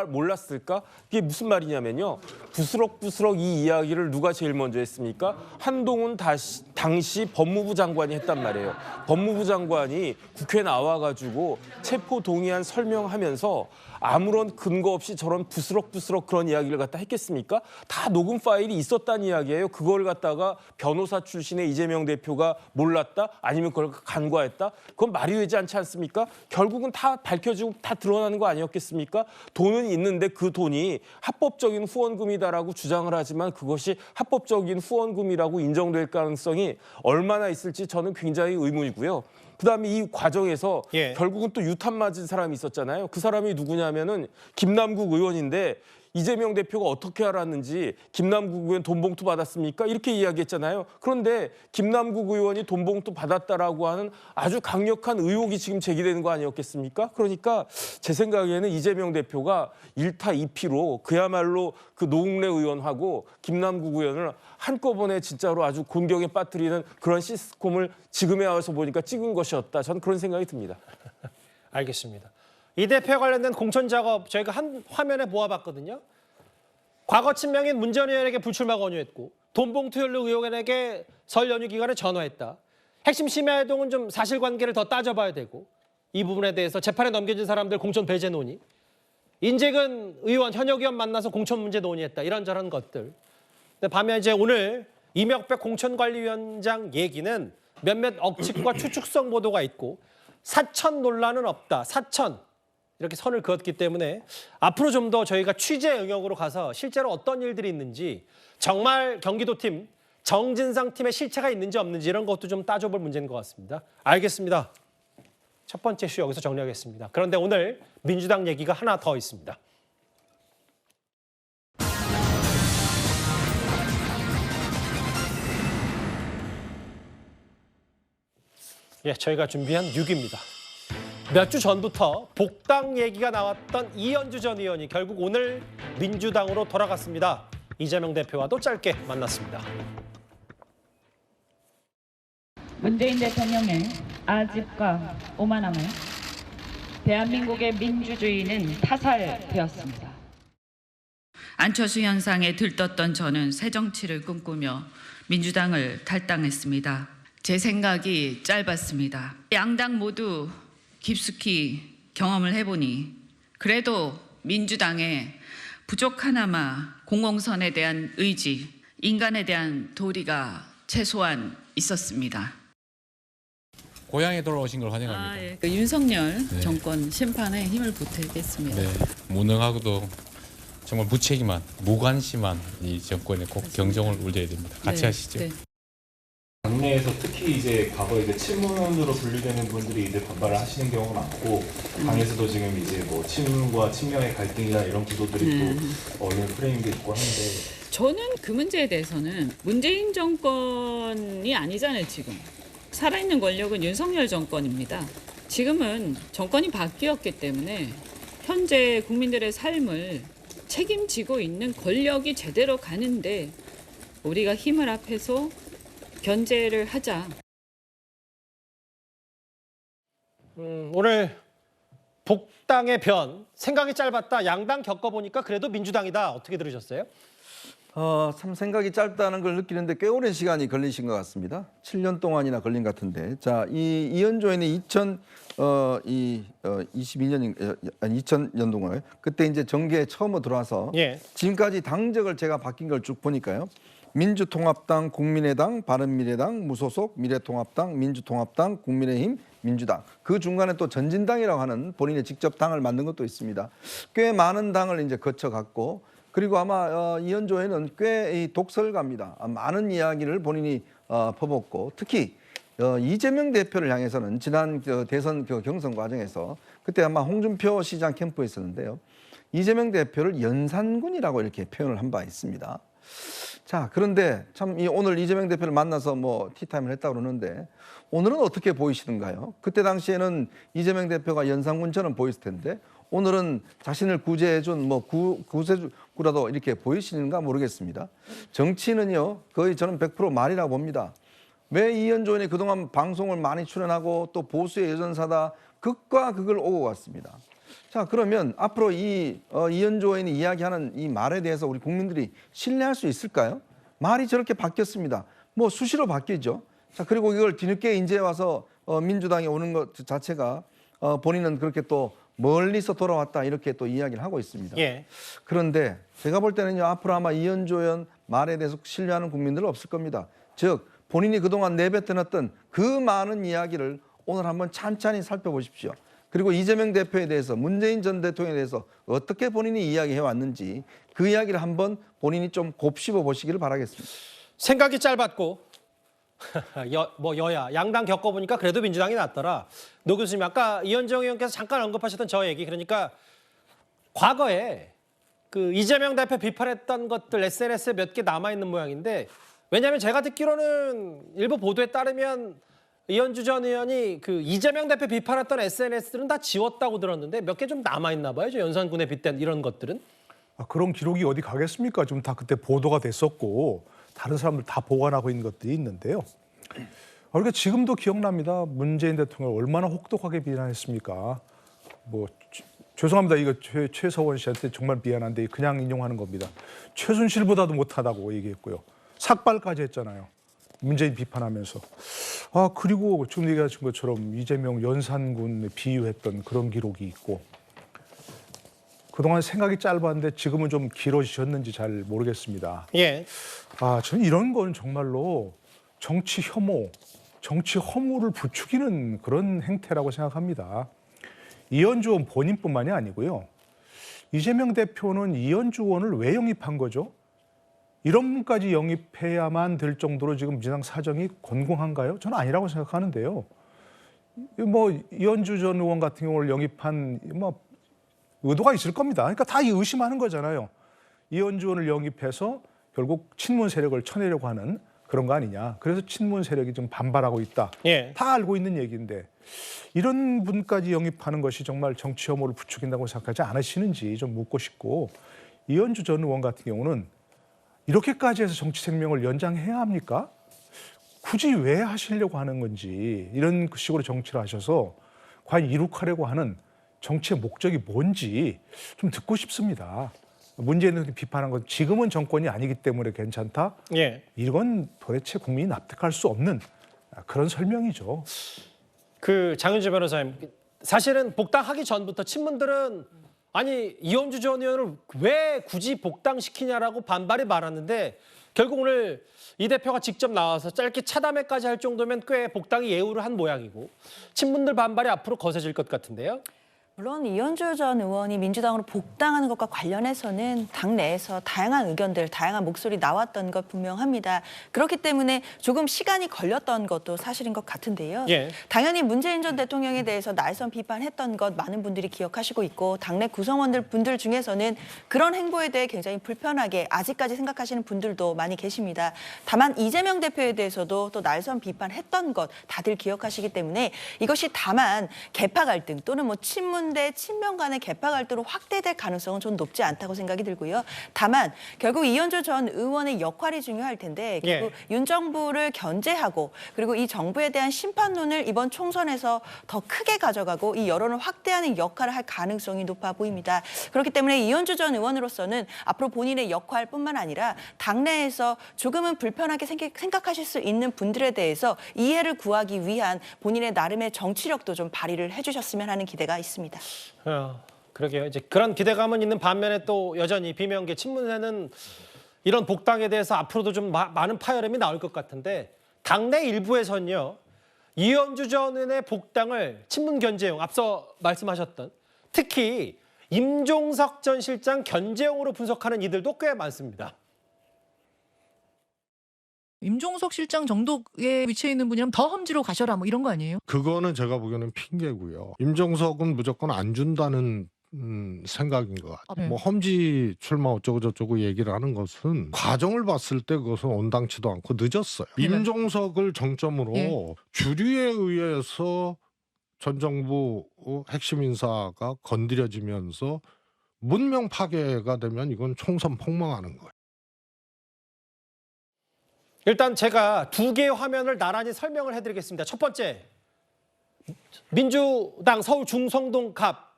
몰랐을까? 이게 무슨 말이냐면요. 부스럭부스럭 이 이야기를 누가 제일 먼저 했습니까? 한동훈 당시 법무부 장관이 했단 말이에요. 법무부 장관이 국회에 나와가지고 체포 동의안 설명하면서 아무런 근거 없이 저런 부스럭부스럭 그런 이야기를 갖다 했겠습니까? 다 녹음 파일이 있었다는 이야기예요. 그걸 갖다가 변호사 출신의 이재명 대표가 몰랐다? 아니면 그걸 간과했다? 그건 말이 되지 않지 않습니까? 결국은 다 밝혀지고 다 드러나는 거 아니었겠습니까? 돈은 있는데 그 돈이 합법적인 후원금이다라고 주장을 하지만 그것이 합법적인 후원금이라고 인정될 가능성이 얼마나 있을지 저는 굉장히 의문이고요. 그다음에 이 과정에서 결국은 또 유탄 맞은 사람이 있었잖아요. 그 사람이 누구냐면은 김남국 의원인데 이재명 대표가 어떻게 알았는지 김남국 의원 돈봉투 받았습니까? 이렇게 이야기했잖아요. 그런데 김남국 의원이 돈봉투 받았다라고 하는 아주 강력한 의혹이 지금 제기되는 거 아니었겠습니까? 그러니까 제 생각에는 이재명 대표가 1타 2피로 그야말로 그 노웅래 의원하고 김남국 의원을 한꺼번에 진짜로 아주 곤경에 빠뜨리는 그런 시스콤을 지금에 와서 보니까 찍은 것이었다. 저는 그런 생각이 듭니다. 알겠습니다. 이 대표에 관련된 공천 작업 저희가 한 화면에 모아봤거든요. 과거 친명인 문 전 의원에게 불출마 권유했고 돈봉투 연루 의원에게 설 연휴 기간에 전화했다. 핵심 심야 활동은 좀 사실관계를 더 따져봐야 되고 이 부분에 대해서 재판에 넘겨진 사람들 공천 배제 논의, 인재근 의원, 현역 의원 만나서 공천 문제 논의했다. 이런저런 것들. 근데 반면 이제 오늘 이명박 공천관리위원장 얘기는 몇몇 억측과 추측성 보도가 있고 사천 논란은 없다. 사천. 이렇게 선을 그었기 때문에 앞으로 좀 더 저희가 취재 영역으로 가서 실제로 어떤 일들이 있는지 정말 경기도팀, 정진상 팀의 실체가 있는지 없는지 이런 것도 좀 따져볼 문제인 것 같습니다. 알겠습니다. 첫 번째 이슈 여기서 정리하겠습니다. 그런데 오늘 민주당 얘기가 하나 더 있습니다. 저희가 준비한 6위입니다. 몇 주 전부터 복당 얘기가 나왔던 이현주 전 의원이 결국 오늘 민주당으로 돌아갔습니다. 이재명 대표와도 짧게 만났습니다. 문재인 대통령의 아집과 오만함을 대한민국의 민주주의는 타살되었습니다. 안철수 현상에 들떴던 저는 새정치를 꿈꾸며 민주당을 탈당했습니다. 제 생각이 짧았습니다. 양당 모두 깊숙이 경험을 해보니 그래도 민주당의 부족하나마 공공선에 대한 의지, 인간에 대한 도리가 최소한 있었습니다. 고향에 돌아오신 걸 환영합니다. 예. 윤석열 정권 심판에 힘을 보태겠습니다. 네, 무능하고도 정말 무책임한, 무관심한 이 정권에 꼭 경종을 울려야 됩니다. 같이 하시죠. 당내에서 특히 이제 과거에 이제 친문으로 분류되는 분들이 이제 반발을 하시는 경우가 많고 당에서도 지금 이제 뭐 친문과 친명의 갈등이나 이런 구도들이 또 언론 프레임도 있고 하는데 저는 그 문제에 대해서는 문재인 정권이 아니잖아요, 지금. 살아있는 권력은 윤석열 정권입니다. 지금은 정권이 바뀌었기 때문에 현재 국민들의 삶을 책임지고 있는 권력이 제대로 가는데 우리가 힘을 합해서 견제를 하자. 오늘 복당의 변, 생각이 짧았다. 양당 겪어보니까 그래도 민주당이다. 어떻게 들으셨어요? 참 생각이 짧다는 걸 느끼는데 꽤 오랜 시간이 걸리신 것 같습니다. 7년 동안이나 걸린 것 같은데. 자, 이 이현주 의원이 2000년도인가요? 그때 이제 정계에 처음으로 들어와서 지금까지 당적을 제가 바뀐 걸 쭉 보니까요. 민주통합당, 국민의당, 바른미래당, 무소속, 미래통합당, 민주통합당, 국민의힘, 민주당. 그 중간에 또 전진당이라고 하는 본인의 직접 당을 만든 것도 있습니다. 꽤 많은 당을 이제 거쳐갔고, 그리고 아마 이현주 의원은 꽤 독설가입니다. 많은 이야기를 본인이 퍼붓고, 특히 이재명 대표를 향해서는 지난 대선 경선 과정에서 그때 아마 홍준표 시장 캠프에 있었는데요. 이재명 대표를 연산군이라고 이렇게 표현을 한 바 있습니다. 자, 그런데 참 오늘 이재명 대표를 만나서 뭐 티타임을 했다고 그러는데 오늘은 어떻게 보이시는가요? 그때 당시에는 이재명 대표가 연산군처럼 보였을 텐데 오늘은 자신을 구제해준 뭐 구세주라도 이렇게 보이시는가 모르겠습니다. 정치는요, 거의 저는 100% 말이라고 봅니다. 왜 이현주 의원이 그동안 방송을 많이 출연하고 또 보수의 여전사다 극과 극을 오고 갔습니다. 자, 그러면 앞으로 이현주 의원이 이야기하는 이 말에 대해서 우리 국민들이 신뢰할 수 있을까요? 말이 저렇게 바뀌었습니다. 뭐 수시로 바뀌죠. 자, 그리고 이걸 뒤늦게 이제 와서 민주당에 오는 것 자체가 본인은 그렇게 또 멀리서 돌아왔다 이렇게 또 이야기를 하고 있습니다. 그런데 제가 볼 때는요, 앞으로 아마 이현주 의원 말에 대해서 신뢰하는 국민들은 없을 겁니다. 즉 본인이 그동안 내뱉어놨던 그 많은 이야기를 오늘 한번 찬찬히 살펴보십시오. 그리고 이재명 대표에 대해서, 문재인 전 대통령에 대해서 어떻게 본인이 이야기해 왔는지 그 이야기를 한번 본인이 좀 곱씹어 보시기를 바라겠습니다. 생각이 짧았고 여야 양당 겪어보니까 그래도 민주당이 낫더라. 노 교수님, 아까 이현정 의원께서 잠깐 언급하셨던 저 얘기, 그러니까 과거에 그 이재명 대표 비판했던 것들 SNS에 몇 개 남아있는 모양인데, 왜냐하면 제가 듣기로는 일부 보도에 따르면 이현주 전 의원이 그 이재명 대표 비판했던 SNS들은 다 지웠다고 들었는데 몇 개 좀 남아있나 봐요. 저 연산군에 빗댄 이런 것들은. 그런 기록이 어디 가겠습니까? 좀 다 그때 보도가 됐었고 다른 사람들 다 보관하고 있는 것들이 있는데요. 그러니까 지금도 기억납니다. 문재인 대통령을 얼마나 혹독하게 비난했습니까? 뭐 죄송합니다. 이거 최서원 씨한테 정말 미안한데 그냥 인용하는 겁니다. 최순실보다도 못하다고 얘기했고요. 삭발까지 했잖아요. 문재인 비판하면서. 그리고 지금 얘기하신 것처럼 이재명 연산군에 비유했던 그런 기록이 있고, 그동안 생각이 짧았는데 지금은 좀 길어지셨는지 잘 모르겠습니다. 저는 이런 건 정말로 정치 혐오, 정치 허물을 부추기는 그런 행태라고 생각합니다. 이현주 의원 본인뿐만이 아니고요. 이재명 대표는 이현주 의원을 왜 영입한 거죠? 이런 분까지 영입해야만 될 정도로 지금 민주당 사정이 곤궁한가요? 저는 아니라고 생각하는데요. 뭐 이현주 전 의원 같은 경우를 영입한 뭐 의도가 있을 겁니다. 그러니까 다 의심하는 거잖아요. 이현주 의원을 영입해서 결국 친문 세력을 쳐내려고 하는 그런 거 아니냐. 그래서 친문 세력이 좀 반발하고 있다. 다 알고 있는 얘기인데 이런 분까지 영입하는 것이 정말 정치 혐오를 부추긴다고 생각하지 않으시는지 좀 묻고 싶고, 이현주 전 의원 같은 경우는 이렇게까지 해서 정치 생명을 연장해야 합니까? 굳이 왜 하시려고 하는 건지, 이런 식으로 정치를 하셔서 과연 이룩하려고 하는 정치의 목적이 뭔지 좀 듣고 싶습니다. 문재인 대통령이 비판한 건 지금은 정권이 아니기 때문에 괜찮다. 이건 도대체 국민이 납득할 수 없는 그런 설명이죠. 그 장윤주 변호사님, 사실은 복당하기 전부터 친문들은 아니 이현주 전 의원을 왜 굳이 복당시키냐라고 반발이 많았는데 결국 오늘 이 대표가 직접 나와서 짧게 차담회까지 할 정도면 꽤 복당이 예우를 한 모양이고 친문들 반발이 앞으로 거세질 것 같은데요. 물론 이현주 전 의원이 민주당으로 복당하는 것과 관련해서는 당내에서 다양한 의견들, 다양한 목소리 나왔던 것 분명합니다. 그렇기 때문에 조금 시간이 걸렸던 것도 사실인 것 같은데요. 예. 당연히 문재인 전 대통령에 대해서 날선 비판했던 것 많은 분들이 기억하시고 있고 당내 구성원들 중에서는 그런 행보에 대해 굉장히 불편하게 아직까지 생각하시는 분들도 많이 계십니다. 다만 이재명 대표에 대해서도 또 날선 비판했던 것 다들 기억하시기 때문에 이것이 다만 계파 갈등 또는 뭐 친문 대 친명 간의 계파 갈등으로 확대될 가능성은 좀 높지 않다고 생각이 들고요. 다만 결국 이현주 전 의원의 역할이 중요할 텐데 결국 윤 정부를 견제하고 그리고 이 정부에 대한 심판론을 이번 총선에서 더 크게 가져가고 이 여론을 확대하는 역할을 할 가능성이 높아 보입니다. 그렇기 때문에 이현주 전 의원으로서는 앞으로 본인의 역할뿐만 아니라 당내에서 조금은 불편하게 생각하실 수 있는 분들에 대해서 이해를 구하기 위한 본인의 나름의 정치력도 좀 발휘를 해주셨으면 하는 기대가 있습니다. 그러게요. 이제 그런 기대감은 있는 반면에 또 여전히 비명계 친문세는 이런 복당에 대해서 앞으로도 좀 많은 파열음이 나올 것 같은데 당내 일부에서는요. 이현주 전 의원의 복당을 친문 견제용 앞서 말씀하셨던 특히 임종석 전 실장 견제용으로 분석하는 이들도 꽤 많습니다. 임종석 실장 정도의 위치에 있는 분이라면 더 험지로 가셔라 뭐 이런 거 아니에요? 그거는 제가 보기에는 핑계고요. 임종석은 무조건 안 준다는 생각인 것 같아요. 네. 뭐 험지 출마 어쩌고 저쩌고 얘기를 하는 것은 과정을 봤을 때 그것은 온당치도 않고 늦었어요. 네. 임종석을 정점으로 네. 주류에 의해서 전 정부 핵심 인사가 건드려지면서 문명 파괴가 되면 이건 총선 폭망하는 거예요. 일단 제가 두 개의 화면을 나란히 설명을 해드리겠습니다. 첫 번째, 민주당 서울 중성동 갑.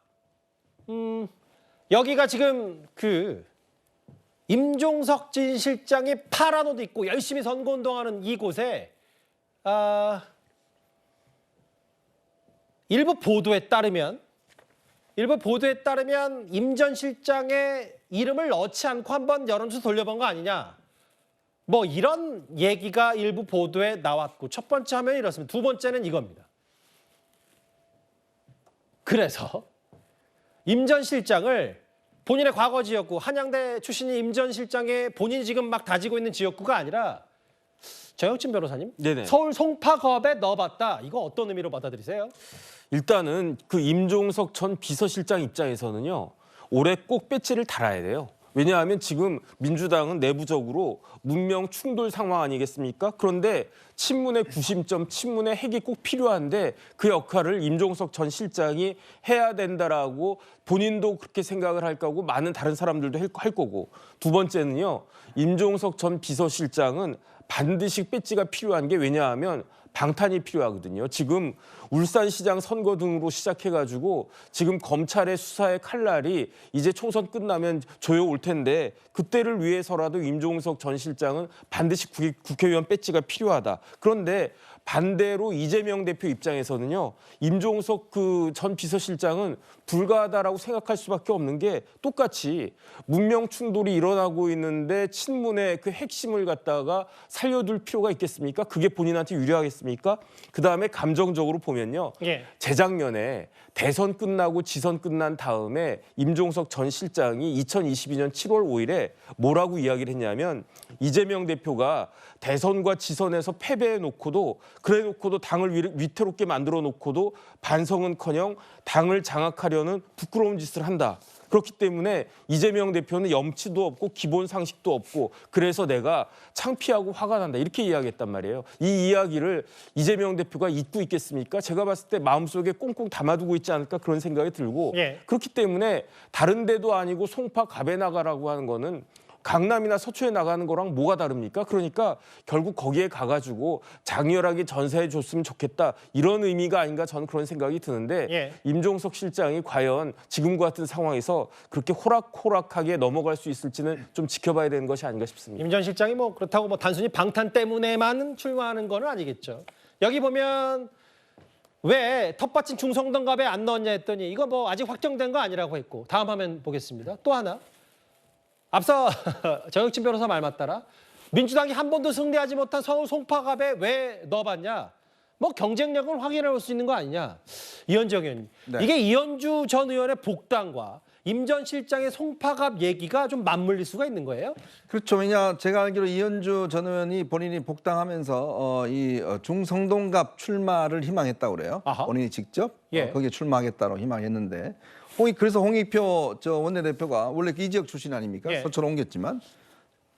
여기가 지금 그 임종석 진 실장이 파란 옷 입고 열심히 선거운동하는 이곳에 일부 보도에 따르면 임 전 실장의 이름을 넣지 않고 한번 여론조사 돌려본 거 아니냐. 뭐 이런 얘기가 일부 보도에 나왔고 첫 번째 화면이 이렇습니다. 두 번째는 이겁니다. 그래서 임 전 실장을 본인의 과거 지역구 한양대 출신인 임 전 실장의 본인이 지금 막 다지고 있는 지역구가 아니라 정혁진 변호사님 네네. 서울 송파갑에 넣어봤다. 이거 어떤 의미로 받아들이세요? 일단은 그 임종석 전 비서실장 입장에서는요. 올해 꼭 배지를 달아야 돼요. 왜냐하면 지금 민주당은 내부적으로 문명 충돌 상황 아니겠습니까? 그런데 친문의 구심점, 친문의 핵이 꼭 필요한데 그 역할을 임종석 전 실장이 해야 된다라고 본인도 그렇게 생각을 할 거고 많은 다른 사람들도 할 거고 두 번째는요. 임종석 전 비서실장은 반드시 배지가 필요한 게 왜냐하면 방탄이 필요하거든요. 지금 울산시장 선거 등으로 시작해가지고 지금 검찰의 수사의 칼날이 이제 총선 끝나면 조여올 텐데 그때를 위해서라도 임종석 전 실장은 반드시 국회의원 배지가 필요하다. 그런데 반대로 이재명 대표 입장에서는요. 임종석 그 전 비서실장은 불가하다라고 생각할 수밖에 없는 게 똑같이 문명 충돌이 일어나고 있는데 친문의 그 핵심을 갖다가 살려둘 필요가 있겠습니까? 그게 본인한테 유리하겠습니까? 그다음에 감정적으로 보면요. 재작년에 대선 끝나고 지선 끝난 다음에 임종석 전 실장이 2022년 7월 5일에 뭐라고 이야기를 했냐면 이재명 대표가 대선과 지선에서 패배해놓고도 그래놓고도 당을 위태롭게 만들어놓고도 반성은커녕 당을 장악하려는 부끄러운 짓을 한다. 그렇기 때문에 이재명 대표는 염치도 없고 기본 상식도 없고 그래서 내가 창피하고 화가 난다 이렇게 이야기했단 말이에요. 이 이야기를 이재명 대표가 잊고 있겠습니까? 제가 봤을 때 마음속에 꽁꽁 담아두고 있지 않을까 그런 생각이 들고 그렇기 때문에 다른 데도 아니고 송파 갑에 나가라고 하는 거는 강남이나 서초에 나가는 거랑 뭐가 다릅니까? 그러니까 결국 거기에 가가지고 장렬하게 전사해 줬으면 좋겠다. 이런 의미가 아닌가 저는 그런 생각이 드는데 임종석 실장이 과연 지금과 같은 상황에서 그렇게 호락호락하게 넘어갈 수 있을지는 좀 지켜봐야 되는 것이 아닌가 싶습니다. 임 전 실장이 뭐 그렇다고 뭐 단순히 방탄 때문에만 출마하는 건 아니겠죠. 여기 보면 왜 텃밭인 중성동갑에 안 넣었냐 했더니 이거 뭐 아직 확정된 거 아니라고 했고 다음 화면 보겠습니다. 또 하나. 앞서 정혁진 변호사 말 맞따라 민주당이 한 번도 승리하지 못한 서울 송파갑에 왜 넣어봤냐. 뭐 경쟁력을 확인해 볼 수 있는 거 아니냐. 이현정 의원님. 네. 이게 이현주 전 의원의 복당과 임 전 실장의 송파갑 얘기가 좀 맞물릴 수가 있는 거예요? 그렇죠. 왜냐 제가 알기로 이현주 전 의원이 본인이 복당하면서 중성동갑 출마를 희망했다고 그래요. 아하. 본인이 직접 예. 거기에 출마하겠다고 희망했는데 그래서 홍익표 원내대표가 원래 이 지역 출신 아닙니까? 예. 서초로 옮겼지만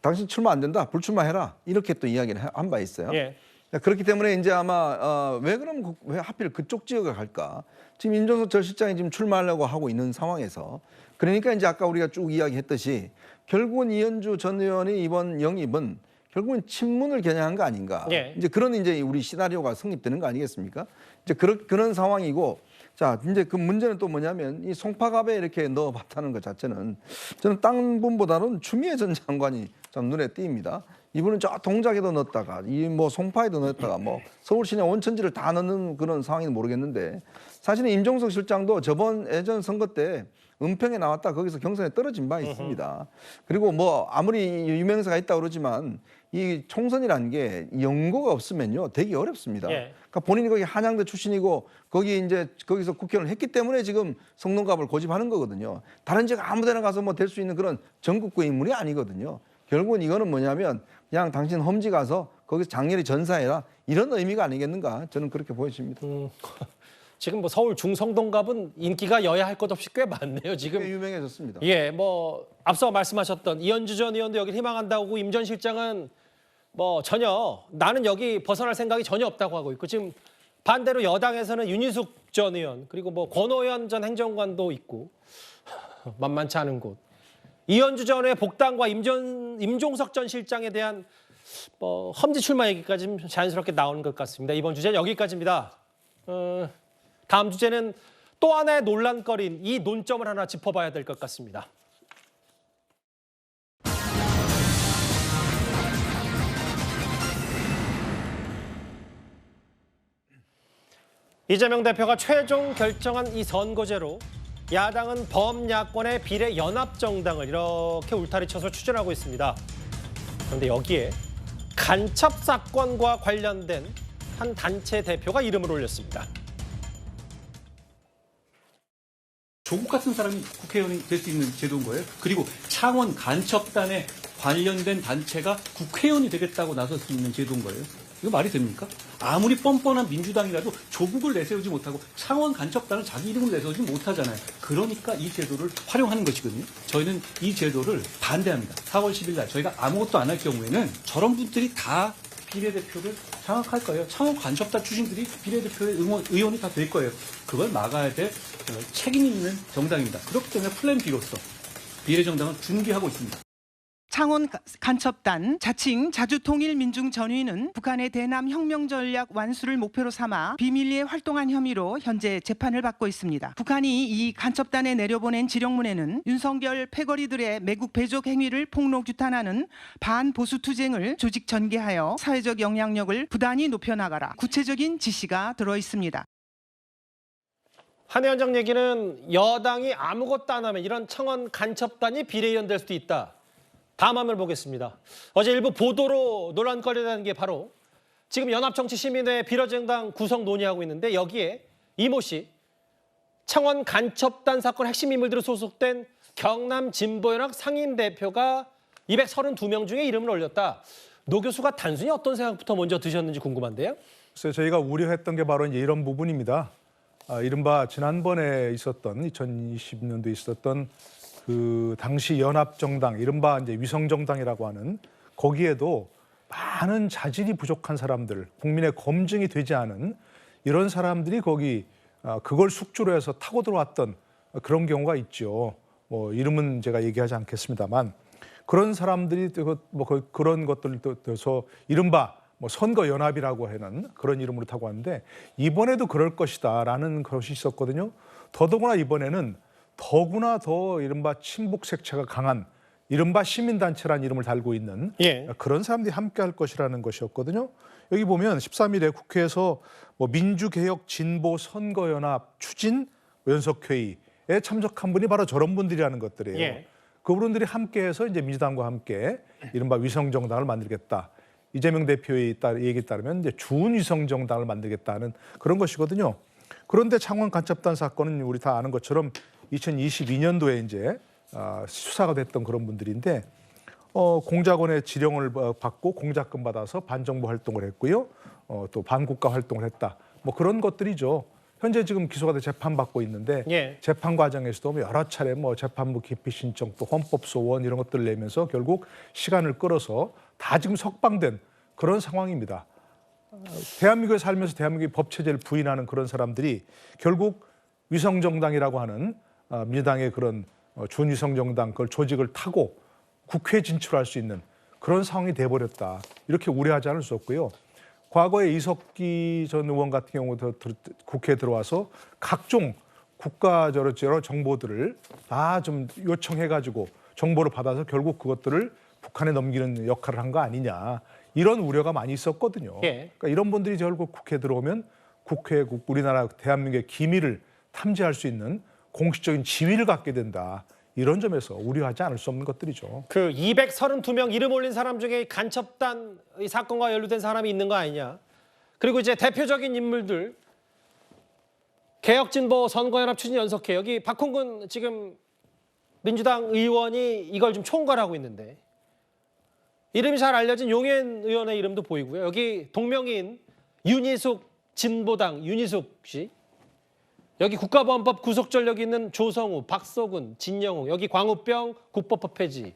당신 출마 안 된다. 불출마해라. 이렇게 또 이야기를 한 바 있어요. 예. 그렇기 때문에 이제 아마 왜 하필 그쪽 지역을 갈까? 지금 임종석 전 실장이 지금 출마하려고 하고 있는 상황에서 그러니까 이제 아까 우리가 쭉 이야기했듯이 결국은 이현주 전 의원의 이번 영입은 결국은 친문을 겨냥한 거 아닌가? 예. 이제 그런 이제 우리 시나리오가 성립되는 거 아니겠습니까? 이제 그런 상황이고 자 이제 그 문제는 또 뭐냐면 이 송파갑에 이렇게 넣어봤다는 것 자체는 저는 딴 분보다는 추미애 전 장관이 참 눈에 띄입니다. 이분은 저 동작에도 넣었다가 이 뭐 송파에도 넣었다가 뭐 서울 시내 온천지를 다 넣는 그런 상황인지 모르겠는데 사실은 임종석 실장도 예전 선거 때 은평에 나왔다 거기서 경선에 떨어진 바 있습니다. 그리고 뭐 아무리 유명세가 있다고 그러지만 이 총선이라는 게 연고가 없으면요 되기 어렵습니다. 예. 그러니까 본인이 거기 한양대 출신이고 거기서 국회의원을 했기 때문에 지금 성동갑을 고집하는 거거든요. 다른 지역 아무데나 가서 뭐 될 수 있는 그런 전국구 인물이 아니거든요. 결국은 이거는 뭐냐면 그냥 당신 험지 가서 거기서 장렬히 전사해라 이런 의미가 아니겠는가 저는 그렇게 보여집니다. 지금 뭐 서울 중성동갑은 인기가 여야 할 것 없이 꽤 많네요. 지금 꽤 유명해졌습니다. 예, 뭐 앞서 말씀하셨던 이현주 전 의원도 여기 희망한다고 임 전 실장은 뭐 전혀 나는 여기 벗어날 생각이 전혀 없다고 하고 있고 지금 반대로 여당에서는 윤희숙 전 의원 그리고 뭐 권오현 전 행정관도 있고 만만치 않은 곳. 이현주 전 의원의 복당과 임종석 전 실장에 대한 뭐 험지 출마 얘기까지 좀 자연스럽게 나오는 것 같습니다. 이번 주제는 여기까지입니다. 다음 주제는 또 하나의 논란거리인 이 논점을 하나 짚어봐야 될 것 같습니다. 이재명 대표가 최종 결정한 이 선거제로 야당은 범야권의 비례연합정당을 이렇게 울타리 쳐서 추진하고 있습니다. 그런데 여기에 간첩 사건과 관련된 한 단체 대표가 이름을 올렸습니다. 조국 같은 사람이 국회의원이 될 수 있는 제도인 거예요. 그리고 창원 간첩단에 관련된 단체가 국회의원이 되겠다고 나설 수 있는 제도인 거예요. 이거 말이 됩니까? 아무리 뻔뻔한 민주당이라도 조국을 내세우지 못하고 창원 간첩단을 자기 이름으로 내세우지 못하잖아요. 그러니까 이 제도를 활용하는 것이거든요. 저희는 이 제도를 반대합니다. 4월 10일 날 저희가 아무것도 안 할 경우에는 저런 분들이 다 비례대표를 장악할 거예요. 창원 간첩단 출신들이 비례대표의 의원이 다 될 거예요. 그걸 막아야 될 책임 있는 정당입니다. 그렇기 때문에 플랜 B로서 비례정당을 준비하고 있습니다. 창원 간첩단 자칭 자주통일민중 전위는 북한의 대남 혁명 전략 완수를 목표로 삼아 비밀리에 활동한 혐의로 현재 재판을 받고 있습니다. 북한이 이 간첩단에 내려보낸 지령문에는 윤석열 패거리들의 매국 배족 행위를 폭로 규탄하는 반보수 투쟁을 조직 전개하여 사회적 영향력을 부단히 높여나가라 구체적인 지시가 들어 있습니다. 한 위원장 얘기는 여당이 아무것도 안 하면 이런 창원 간첩단이 비례의원 될 수도 있다. 다음 화면을 보겠습니다. 어제 일부 보도로 논란거리라는 게 바로 지금 연합정치시민회 비례정당 구성 논의하고 있는데 여기에 이모 씨, 창원 간첩단 사건 핵심 인물들로 소속된 경남 진보연합 상임대표가 232명 중에 이름을 올렸다. 노 교수가 단순히 어떤 생각부터 먼저 드셨는지 궁금한데요. 그래서 저희가 우려했던 게 바로 이제 이런 부분입니다. 이른바 지난번에 있었던 2020년도에 있었던 그 당시 연합정당, 이른바 이제 위성정당이라고 하는 거기에도 많은 자질이 부족한 사람들, 국민의 검증이 되지 않은 이런 사람들이 거기 그걸 숙주로 해서 타고 들어왔던 그런 경우가 있죠. 뭐 이름은 제가 얘기하지 않겠습니다만 그런 사람들이 뭐 그런 것들에서 이른바 뭐 선거연합이라고 하는 그런 이름으로 타고 왔는데 이번에도 그럴 것이다라는 것이 있었거든요. 더더구나 이번에는 더구나 더 이른바 친북 색채가 강한 이른바 시민단체라는 이름을 달고 있는 그런 사람들이 함께할 것이라는 것이었거든요. 여기 보면 13일에 국회에서 뭐 민주개혁 진보 선거연합 추진 연석회의에 참석한 분이 바로 저런 분들이라는 것들이에요. 예. 그분들이 함께해서 이제 민주당과 함께 이른바 위성정당을 만들겠다. 이재명 대표의 얘기에 따르면 이제 준위성정당을 만들겠다는 그런 것이거든요. 그런데 창원 간첩단 사건은 우리 다 아는 것처럼 2022년도에 이제 수사가 됐던 그런 분들인데 공작원의 지령을 받고 공작금 받아서 반정부 활동을 했고요. 또 반국가 활동을 했다. 뭐 그런 것들이죠. 현재 지금 기소가 돼 재판받고 있는데 예. 재판 과정에서도 여러 차례 뭐 재판부 기피 신청 또 헌법 소원 이런 것들을 내면서 결국 시간을 끌어서 다 지금 석방된 그런 상황입니다. 대한민국에 살면서 대한민국의 법 체제를 부인하는 그런 사람들이 결국 위성정당이라고 하는 민주당의 그런 준위성정당 그걸 조직을 타고 국회에 진출할 수 있는 그런 상황이 돼버렸다. 이렇게 우려하지 않을 수 없고요. 과거에 이석기 전 의원 같은 경우도 국회에 들어와서 각종 국가 여러 정보들을 다 좀 요청해가지고 정보를 받아서 결국 그것들을 북한에 넘기는 역할을 한 거 아니냐. 이런 우려가 많이 있었거든요. 예. 그러니까 이런 분들이 결국 국회에 들어오면 국회에 우리나라 대한민국의 기밀을 탐지할 수 있는 공식적인 지위를 갖게 된다. 이런 점에서 우려하지 않을 수 없는 것들이죠. 그 232명 이름 올린 사람 중에 간첩단 이 사건과 연루된 사람이 있는 거 아니냐. 그리고 이제 대표적인 인물들 개혁진보 선거연합 추진 연석회 여기 박홍근 지금 민주당 의원이 이걸 좀 총괄하고 있는데 이름이 잘 알려진 용현 의원의 이름도 보이고요. 여기 동명인 윤희숙 진보당 윤희숙 씨. 여기 국가보안법 구속전력이 있는 조성우, 박서군, 진영웅, 여기 광우병 국법법 폐지.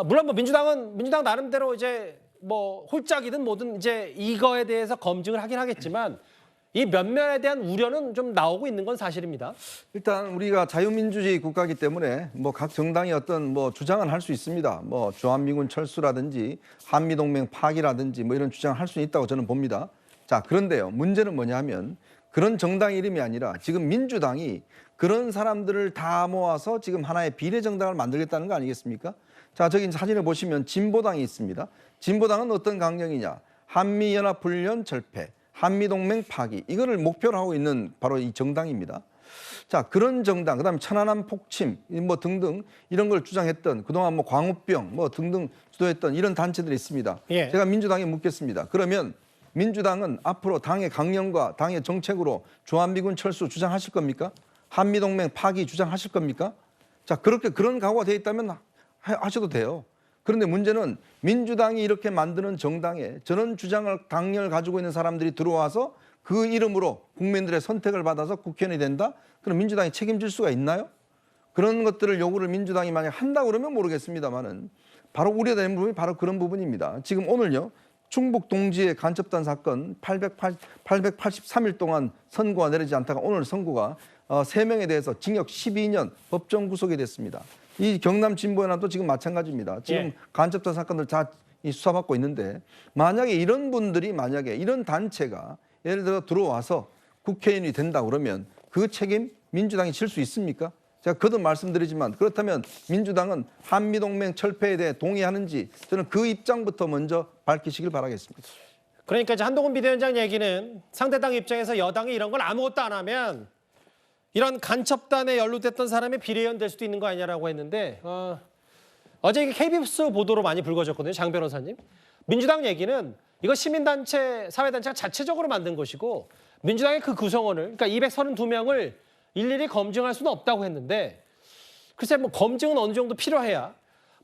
물론 뭐 민주당 나름대로 이제 뭐 홀짝이든 뭐든 이제 이거에 대해서 검증을 하긴 하겠지만 이 면면에 대한 우려는 좀 나오고 있는 건 사실입니다. 일단 우리가 자유민주주의 국가이기 때문에 뭐 각 정당이 어떤 뭐 주장은 할 수 있습니다. 뭐 주한미군 철수라든지 한미동맹 파기라든지 뭐 이런 주장을 할 수 있다고 저는 봅니다. 자, 그런데요. 문제는 뭐냐면 그런 정당 이름이 아니라 지금 민주당이 그런 사람들을 다 모아서 지금 하나의 비례정당을 만들겠다는 거 아니겠습니까? 자, 저기 사진을 보시면 진보당이 있습니다. 진보당은 어떤 강령이냐? 한미연합훈련 절패, 한미동맹 파기 이거를 목표로 하고 있는 바로 이 정당입니다. 자, 그런 정당, 그다음에 천안함 폭침 뭐 등등 이런 걸 주장했던 그동안 뭐 광우병 뭐 등등 주도했던 이런 단체들이 있습니다. 예. 제가 민주당에 묻겠습니다. 그러면 민주당은 앞으로 당의 강령과 당의 정책으로 주한미군 철수 주장하실 겁니까? 한미동맹 파기 주장하실 겁니까? 자, 그렇게 그런 각오가 돼 있다면 하셔도 돼요. 그런데 문제는 민주당이 이렇게 만드는 정당에 저런 주장을 강령을 가지고 있는 사람들이 들어와서 그 이름으로 국민들의 선택을 받아서 국회의원이 된다? 그럼 민주당이 책임질 수가 있나요? 그런 것들을 요구를 민주당이 만약 한다고 그러면 모르겠습니다만은 바로 우려되는 부분이 바로 그런 부분입니다. 지금 오늘요. 충북 동지의 간첩단 사건 883일 동안 선고가 내리지 않다가 오늘 선고가 3명에 대해서 징역 12년 법정 구속이 됐습니다. 이 경남 진보연합도 지금 마찬가지입니다. 지금 예. 간첩단 사건들 다 수사받고 있는데 만약에 이런 분들이 만약에 이런 단체가 예를 들어 들어와서 국회의원이 된다 그러면 그 책임 민주당이 질 수 있습니까? 제가 거듭 말씀드리지만 그렇다면 민주당은 한미동맹 철폐에 대해 동의하는지 저는 그 입장부터 먼저 밝히시길 바라겠습니다. 그러니까 이제 한동훈 비대위원장 얘기는 상대당 입장에서 여당이 이런 걸 아무것도 안 하면 이런 간첩단에 연루됐던 사람이 비례의원 될 수도 있는 거 아니냐라고 했는데 어제 이게 KBS 보도로 많이 불거졌거든요. 장 변호사님. 민주당 얘기는 이거 시민단체, 사회단체가 자체적으로 만든 것이고 민주당의 그 구성원을 그러니까 232명을 일일이 검증할 수는 없다고 했는데 글쎄 뭐 검증은 어느 정도 필요해야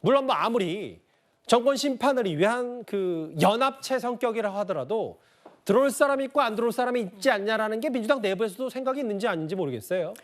물론 뭐 아무리 정권 심판을 위한 그 연합체 성격이라고 하더라도 들어올 사람이 있고 안 들어올 사람이 있지 않냐라는 게 민주당 내부에서도 생각이 있는지 아닌지 모르겠어요.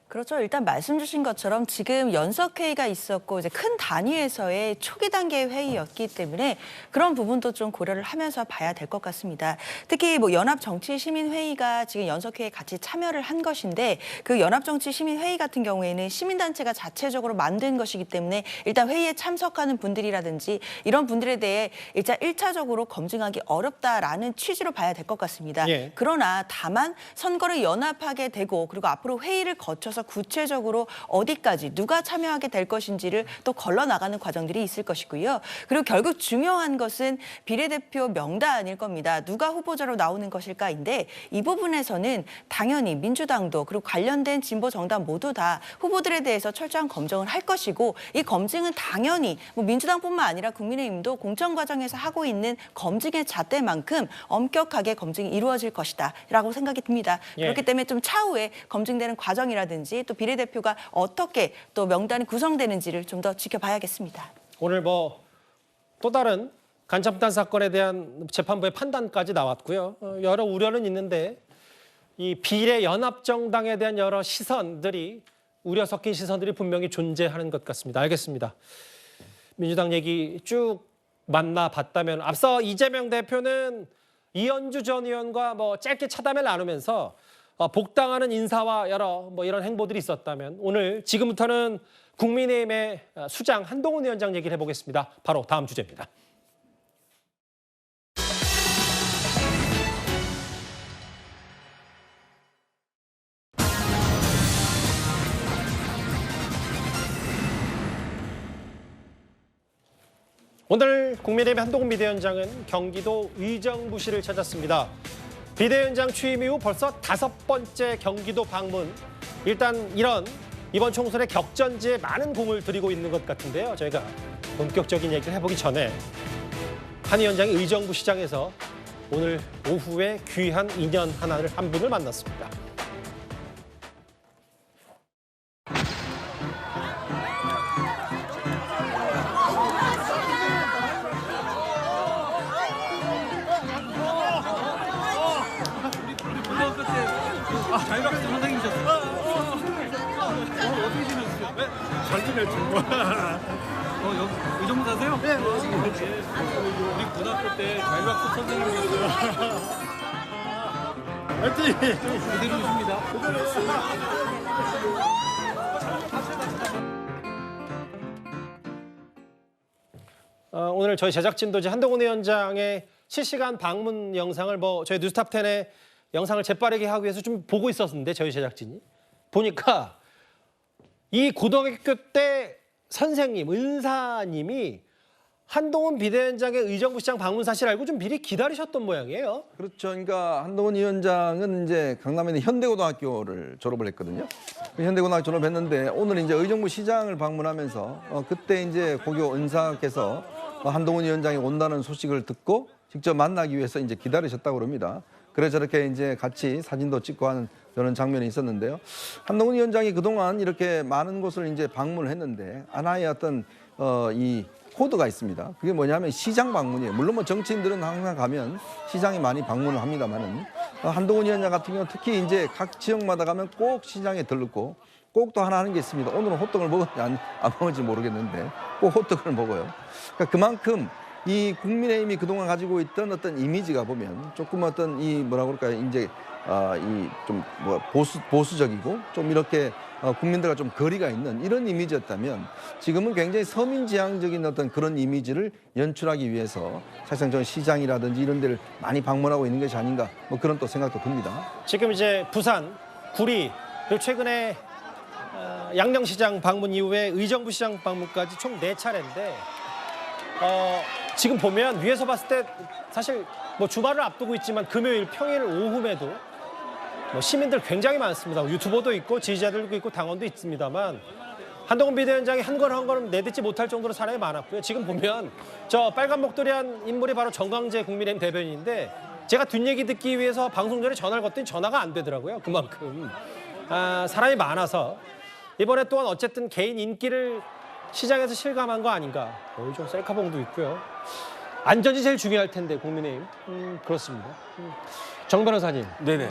그렇죠. 일단 말씀 주신 것처럼 지금 연석회의가 있었고 이제 큰 단위에서의 초기 단계 회의였기 때문에 그런 부분도 좀 고려를 하면서 봐야 될 것 같습니다. 특히 뭐 연합정치시민회의가 지금 연석회의에 같이 참여를 한 것인데 그 연합정치시민회의 같은 경우에는 시민단체가 자체적으로 만든 것이기 때문에 일단 회의에 참석하는 분들이라든지 이런 분들에 대해 일단 1차적으로 검증하기 어렵다라는 취지로 봐야 될 것 같습니다. 예. 그러나 다만 선거를 연합하게 되고 그리고 앞으로 회의를 거쳐서 따라서 구체적으로 어디까지 누가 참여하게 될 것인지를 또 걸러나가는 과정들이 있을 것이고요. 그리고 결국 중요한 것은 비례대표 명단일 겁니다. 누가 후보자로 나오는 것일까인데 이 부분에서는 당연히 민주당도 그리고 관련된 진보 정당 모두 다 후보들에 대해서 철저한 검증을 할 것이고 이 검증은 당연히 뭐 민주당뿐만 아니라 국민의힘도 공천 과정에서 하고 있는 검증의 잣대만큼 엄격하게 검증이 이루어질 것이다라고 생각이 듭니다. 예. 그렇기 때문에 좀 차후에 검증되는 과정이라든지 또 비례대표가 어떻게 또 명단이 구성되는지를 좀 더 지켜봐야겠습니다. 오늘 뭐 또 다른 간첩단 사건에 대한 재판부의 판단까지 나왔고요. 여러 우려는 있는데 이 비례연합정당에 대한 여러 시선들이 우려 섞인 시선들이 분명히 존재하는 것 같습니다. 알겠습니다. 민주당 얘기 쭉 만나봤다면 앞서 이재명 대표는 이현주 전 의원과 뭐 짧게 차담을 나누면서 복당하는 인사와 여러 뭐 이런 행보들이 있었다면 오늘 지금부터는 국민의힘의 수장 한동훈 위원장 얘기를 해보겠습니다. 바로 다음 주제입니다. 오늘 국민의힘 한동훈 비대위원장은 경기도 의정부시를 찾았습니다. 비대위원장 취임 이후 벌써 5번째 경기도 방문. 일단 이번 총선의 격전지에 많은 공을 들이고 있는 것 같은데요. 저희가 본격적인 얘기를 해보기 전에 한 위원장이 의정부시장에서 오늘 오후에 귀한 인연 한 분을 만났습니다. 자유학생 선생님이셨어요. 어떻게 지내셨어요? 네? 잘 지냈죠. 여기 의정부 사세요? 네. 우리 고등학교 때 자유학생 선생님이셨어요. 화이팅! 그대로십니다. 오늘 저희 제작진도 이제 한동훈 위원장의 실시간 방문 영상을 저희 뉴스탑10의 영상을 재빠르게 하기 위해서 좀 보고 있었는데 저희 제작진이 보니까 이 고등학교 때 선생님, 은사님이 한동훈 비대위원장의 의정부시장 방문 사실 알고 좀 미리 기다리셨던 모양이에요. 그렇죠. 그러니까 한동훈 위원장은 이제 강남에 있는 현대고등학교를 졸업을 했거든요. 현대고등학교 졸업했는데 오늘 이제 의정부시장을 방문하면서 그때 이제 고교 은사께서 한동훈 위원장이 온다는 소식을 듣고 직접 만나기 위해서 이제 기다리셨다고 합니다. 그래서 저렇게 이제 같이 사진도 찍고 하는 그런 장면이 있었는데요. 한동훈 위원장이 그동안 이렇게 많은 곳을 이제 방문을 했는데 하나의 어떤 이 코드가 있습니다. 그게 뭐냐면 시장 방문이에요. 물론 뭐 정치인들은 항상 가면 시장에 많이 방문을 합니다만은 한동훈 위원장 같은 경우는 특히 이제 각 지역마다 가면 꼭 시장에 들렀고 꼭 또 하나 하는 게 있습니다. 오늘은 호떡을 먹었는지 안 먹었는지 모르겠는데 꼭 호떡을 먹어요. 그러니까 그만큼 이 국민의힘이 그동안 가지고 있던 어떤 이미지가 보면 조금 어떤 이 뭐라고 그럴까요? 이제 이 좀 뭐 보수적이고 좀 이렇게 국민들과 좀 거리가 있는 이런 이미지였다면 지금은 굉장히 서민지향적인 어떤 그런 이미지를 연출하기 위해서 사실상 저는 시장이라든지 이런 데를 많이 방문하고 있는 것이 아닌가 뭐 그런 또 생각도 듭니다. 지금 이제 부산, 구리 그리고 최근에 양령시장 방문 이후에 의정부시장 방문까지 총 4차례인데 지금 보면 위에서 봤을 때 사실 뭐 주말을 앞두고 있지만 금요일, 평일 오후에도 뭐 시민들 굉장히 많습니다. 유튜버도 있고 지지자들도 있고 당원도 있습니다만 한동훈 비대위원장이 한 걸음 내딛지 못할 정도로 사람이 많았고요. 지금 보면 저 빨간 목도리 한 인물이 바로 정광재 국민의힘 대변인인데 제가 뒷얘기 듣기 위해서 방송 전에 전화를 걸더니 전화가 안 되더라고요. 그만큼 사람이 많아서 이번에 또한 어쨌든 개인 인기를 시장에서 실감한 거 아닌가. 여기 좀 셀카봉도 있고요. 안전이 제일 중요할 텐데 국민의힘. 그렇습니다. 정 변호사님. 네네.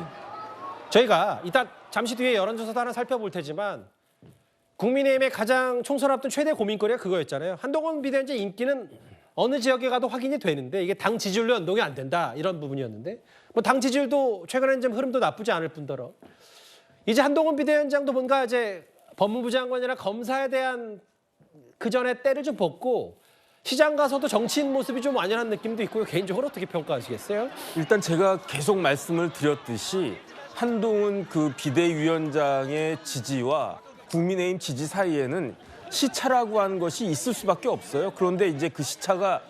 저희가 이따 잠시 뒤에 여론조사도 하나 살펴볼 테지만 국민의힘의 가장 총선 앞둔 최대 고민거리가 그거였잖아요. 한동훈 비대위원장 인기는 어느 지역에 가도 확인이 되는데 이게 당 지지율로 연동이 안 된다 이런 부분이었는데 뭐 당 지지율도 최근에는 좀 흐름도 나쁘지 않을 뿐더러 이제 한동훈 비대위원장도 뭔가 이제 법무부 장관이나 검사에 대한 그 전에 때를 좀 벗고 시장 가서도 정치인 모습이 좀 완연한 느낌도 있고요. 개인적으로 어떻게 평가하시겠어요? 일단 제가 계속 말씀을 드렸듯이 한동훈 그 비대위원장의 지지와 국민의힘 지지 사이에는 시차라고 하는 것이 있을 수밖에 없어요. 그런데 이제 그 시차가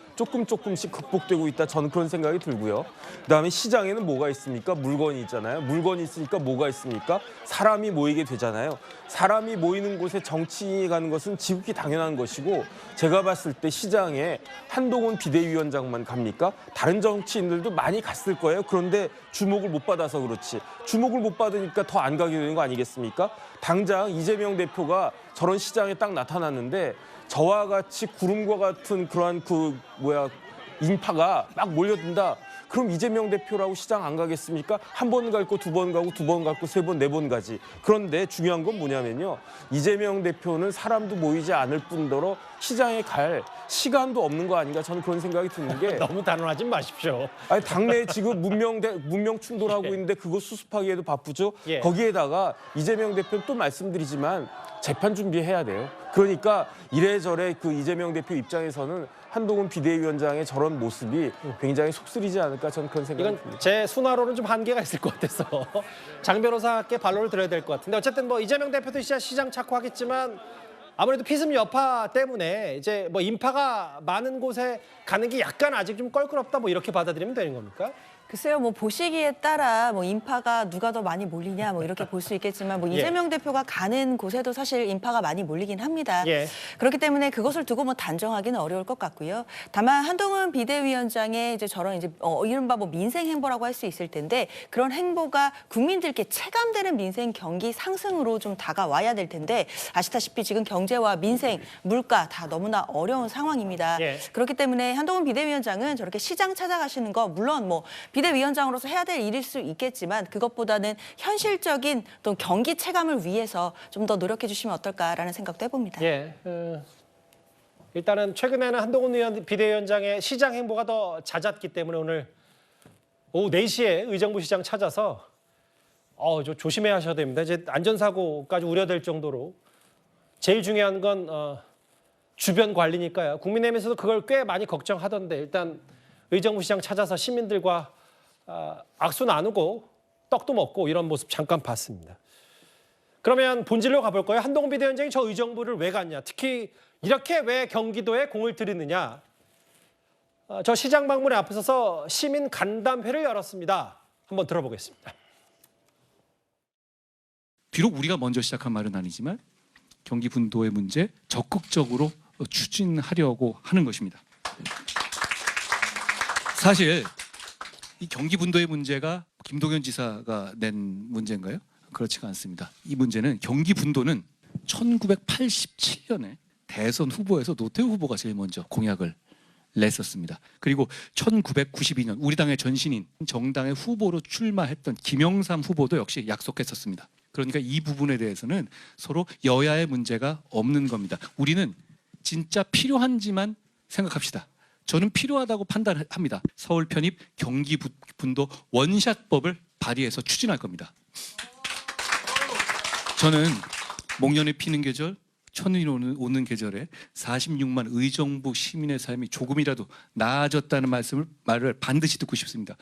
조금씩 극복되고 있다. 저는 그런 생각이 들고요. 그다음에 시장에는 뭐가 있습니까? 물건이 있잖아요. 물건이 있으니까 뭐가 있습니까? 사람이 모이게 되잖아요. 사람이 모이는 곳에 정치인이 가는 것은 지극히 당연한 것이고 제가 봤을 때 시장에 한동훈 비대위원장만 갑니까? 다른 정치인들도 많이 갔을 거예요. 그런데 주목을 못 받아서 그렇지. 주목을 못 받으니까 더 안 가게 되는 거 아니겠습니까? 당장 이재명 대표가 저런 시장에 딱 나타났는데 저와 같이 구름과 같은 그러한 인파가 막 몰려든다. 그럼 이재명 대표라고 시장 안 가겠습니까? 한 번 갈 거 두 번 가고 두 번 갈 거 세 번, 네 번 가지. 그런데 중요한 건 뭐냐면요. 이재명 대표는 사람도 모이지 않을 뿐더러 시장에 갈 시간도 없는 거 아닌가 저는 그런 생각이 드는 게 너무 단언하지 마십시오. 아니 당내에 지금 문명 충돌하고 있는데 그거 수습하기에도 바쁘죠. 거기에다가 이재명 대표는 또 말씀드리지만 재판 준비해야 돼요. 그러니까 이래저래 그 이재명 대표 입장에서는 한동훈 비대위원장의 저런 모습이 굉장히 속쓰리지 않을까 저는 그런 생각이 듭니다. 이건 제 순화로는 좀 한계가 있을 것 같아서 장 변호사께 반론을 드려야 될 것 같은데 어쨌든 뭐 이재명 대표도 시장 찾고 하겠지만 아무래도 피습 여파 때문에 이제 뭐 인파가 많은 곳에 가는 게 약간 아직 좀 껄끄럽다 뭐 이렇게 받아들이면 되는 겁니까? 글쎄요, 뭐 보시기에 따라 뭐 인파가 누가 더 많이 몰리냐 뭐 이렇게 볼 수 있겠지만 뭐 이재명 대표가 가는 곳에도 사실 인파가 많이 몰리긴 합니다. 그렇기 때문에 그것을 두고 뭐 단정하기는 어려울 것 같고요. 다만 한동훈 비대위원장의 이제 저런 이제 이른바 뭐 민생 행보라고 할 수 있을 텐데 그런 행보가 국민들께 체감되는 민생 경기 상승으로 좀 다가와야 될 텐데 아시다시피 지금 경제와 민생, 물가 다 너무나 어려운 상황입니다. 그렇기 때문에 한동훈 비대위원장은 저렇게 시장 찾아가시는 거 물론 뭐 비대위원장으로서 해야 될 일일 수 있겠지만 그것보다는 현실적인 또 경기 체감을 위해서 좀 더 노력해 주시면 어떨까라는 생각도 해봅니다. 일단은 최근에는 한동훈 비대위원장의 시장 행보가 더 잦았기 때문에 오늘 오후 4시에 의정부 시장 찾아서 좀 조심해야 하셔야 됩니다. 이제 안전사고까지 우려될 정도로 제일 중요한 건 주변 관리니까요. 국민의힘에서도 그걸 꽤 많이 걱정하던데 일단 의정부 시장 찾아서 시민들과 악수 나누고 떡도 먹고 이런 모습 잠깐 봤습니다. 그러면 본질로 가볼까요? 한동훈 비대위원장이 저 의정부를 왜 갔냐? 특히 이렇게 왜 경기도에 공을 들이느냐? 저 시장 방문에 앞서서 시민 간담회를 열었습니다. 한번 들어보겠습니다. 비록 우리가 먼저 시작한 말은 아니지만 경기 분도의 문제 적극적으로 추진하려고 하는 것입니다. 사실 이 경기 분도의 문제가 김동연 지사가 낸 문제인가요? 그렇지가 않습니다. 이 문제는 경기 분도는 1987년에 대선 후보에서 노태우 후보가 제일 먼저 공약을 냈었습니다. 그리고 1992년 우리 당의 전신인 정당의 후보로 출마했던 김영삼 후보도 역시 약속했었습니다. 그러니까 이 부분에 대해서는 서로 여야의 문제가 없는 겁니다. 우리는 진짜 필요한지만 생각합시다. 저는 필요하다고 판단합니다. 서울 편입 경기 분도 원샷법을 발의해서 추진할 겁니다. 저는 목련이 피는 계절, 천이 오는 계절에 46만 의정부 시민의 삶이 조금이라도 나아졌다는 말을 반드시 듣고 싶습니다.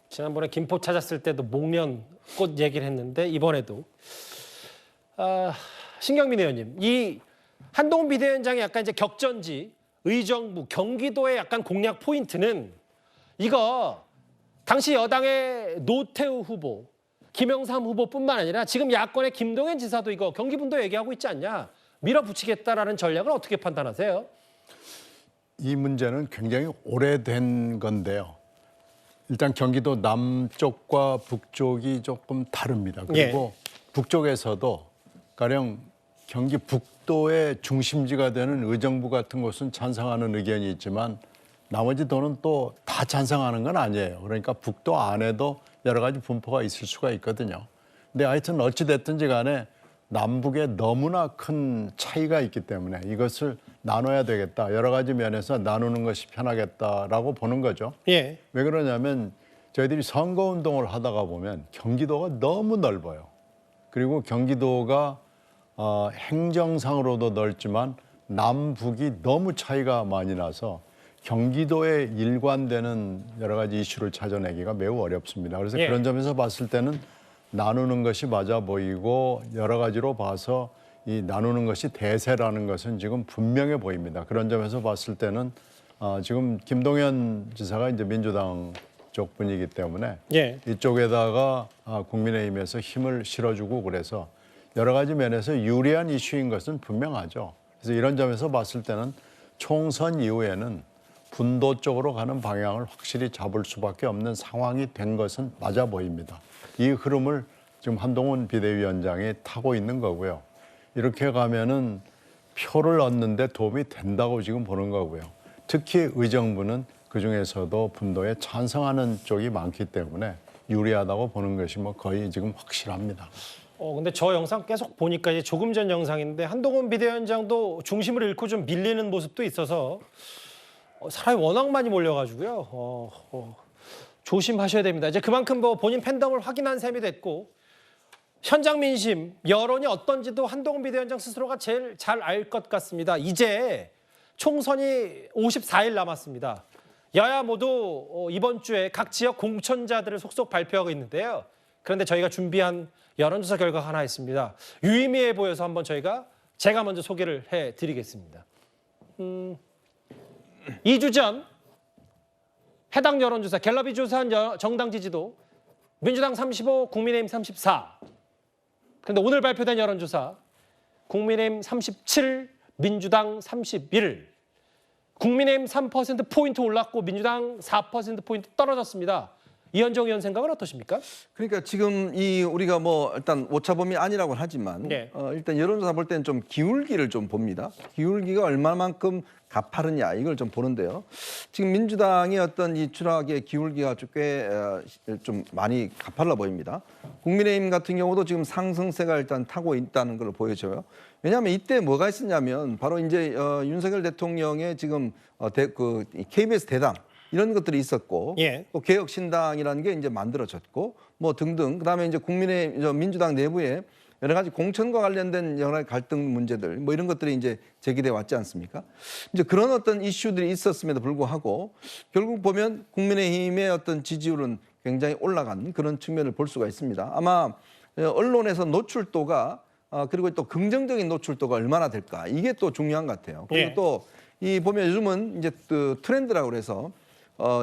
지난번에 김포 찾았을 때도 목련 꽃 얘기를 했는데 이번에도 신경민 의원님, 이 한동훈 비대위원장의 약간 이제 격전지 의정부, 경기도의 약간 공략 포인트는 이거 당시 여당의 노태우 후보, 김영삼 후보뿐만 아니라 지금 야권의 김동연 지사도 이거 경기 분도 얘기하고 있지 않냐? 밀어붙이겠다라는 전략을 어떻게 판단하세요? 이 문제는 굉장히 오래된 건데요. 일단 경기도 남쪽과 북쪽이 조금 다릅니다. 그리고 북쪽에서도 가령 경기 북도의 중심지가 되는 의정부 같은 곳은 찬성하는 의견이 있지만 나머지 도는 또 다 찬성하는 건 아니에요. 그러니까 북도 안에도 여러 가지 분포가 있을 수가 있거든요. 근데 하여튼 어찌됐든지 간에 남북에 너무나 큰 차이가 있기 때문에 이것을 나눠야 되겠다. 여러 가지 면에서 나누는 것이 편하겠다라고 보는 거죠. 왜 그러냐면 저희들이 선거운동을 하다가 보면 경기도가 너무 넓어요. 그리고 경기도가 행정상으로도 넓지만 남북이 너무 차이가 많이 나서 경기도에 일관되는 여러 가지 이슈를 찾아내기가 매우 어렵습니다. 그래서 예. 그런 점에서 봤을 때는 나누는 것이 맞아 보이고 여러 가지로 봐서 이 나누는 것이 대세라는 것은 지금 분명해 보입니다. 그런 점에서 봤을 때는 지금 김동연 지사가 이제 민주당 쪽 분이기 때문에 예. 이쪽에다가 국민의힘에서 힘을 실어주고 그래서 여러 가지 면에서 유리한 이슈인 것은 분명하죠. 그래서 이런 점에서 봤을 때는 총선 이후에는 분도 쪽으로 가는 방향을 확실히 잡을 수밖에 없는 상황이 된 것은 맞아 보입니다. 이 흐름을 지금 한동훈 비대위원장이 타고 있는 거고요. 이렇게 가면은 표를 얻는데 도움이 된다고 지금 보는 거고요. 특히 의정부는 그중에서도 분도에 찬성하는 쪽이 많기 때문에 유리하다고 보는 것이 뭐 거의 지금 확실합니다. 근데 저 영상 계속 보니까 이제 조금 전 영상인데 한동훈 비대위원장도 중심을 잃고 좀 밀리는 모습도 있어서 사람이 워낙 많이 몰려가지고요. 조심하셔야 됩니다. 이제 그만큼 뭐 본인 팬덤을 확인한 셈이 됐고 현장 민심, 여론이 어떤지도 한동훈 비대위원장 스스로가 제일 잘 알 것 같습니다. 이제 총선이 54일 남았습니다. 여야 모두 이번 주에 각 지역 공천자들을 속속 발표하고 있는데요. 그런데 저희가 준비한 여론조사 결과가 하나 있습니다. 유의미해 보여서 한번 제가 먼저 소개를 해드리겠습니다. 2주 전 해당 여론조사, 갤럽이 조사한 정당 지지도 민주당 35, 국민의힘 34. 그런데 오늘 발표된 여론조사 국민의힘 37, 민주당 31. 국민의힘 3%포인트 올랐고 민주당 4%포인트 떨어졌습니다. 이현정 의원 생각은 어떠십니까? 그러니까 지금 우리가 뭐 일단 오차범위 아니라고는 하지만 네. 일단 여론조사 볼 때는 좀 기울기를 좀 봅니다. 기울기가 얼마만큼 가파르냐 이걸 좀 보는데요. 지금 민주당의 어떤 이 추락의 기울기가 꽤 좀 많이 가팔라 보입니다. 국민의힘 같은 경우도 지금 상승세가 일단 타고 있다는 걸 보여줘요. 왜냐하면 이때 뭐가 있었냐면 바로 이제 윤석열 대통령의 지금 KBS 대당 이런 것들이 있었고 예. 또 개혁신당이라는 게 이제 만들어졌고 뭐 등등 그다음에 이제 민주당 내부에 여러 가지 공천과 관련된 여러 가지 갈등 문제들 뭐 이런 것들이 이제 제기돼 왔지 않습니까? 이제 그런 어떤 이슈들이 있었음에도 불구하고 결국 보면 국민의힘의 어떤 지지율은 굉장히 올라간 그런 측면을 볼 수가 있습니다. 아마 언론에서 노출도가 그리고 또 긍정적인 노출도가 얼마나 될까 이게 또 중요한 것 같아요. 그리고 예. 또 이 보면 요즘은 이제 그 트렌드라고 그래서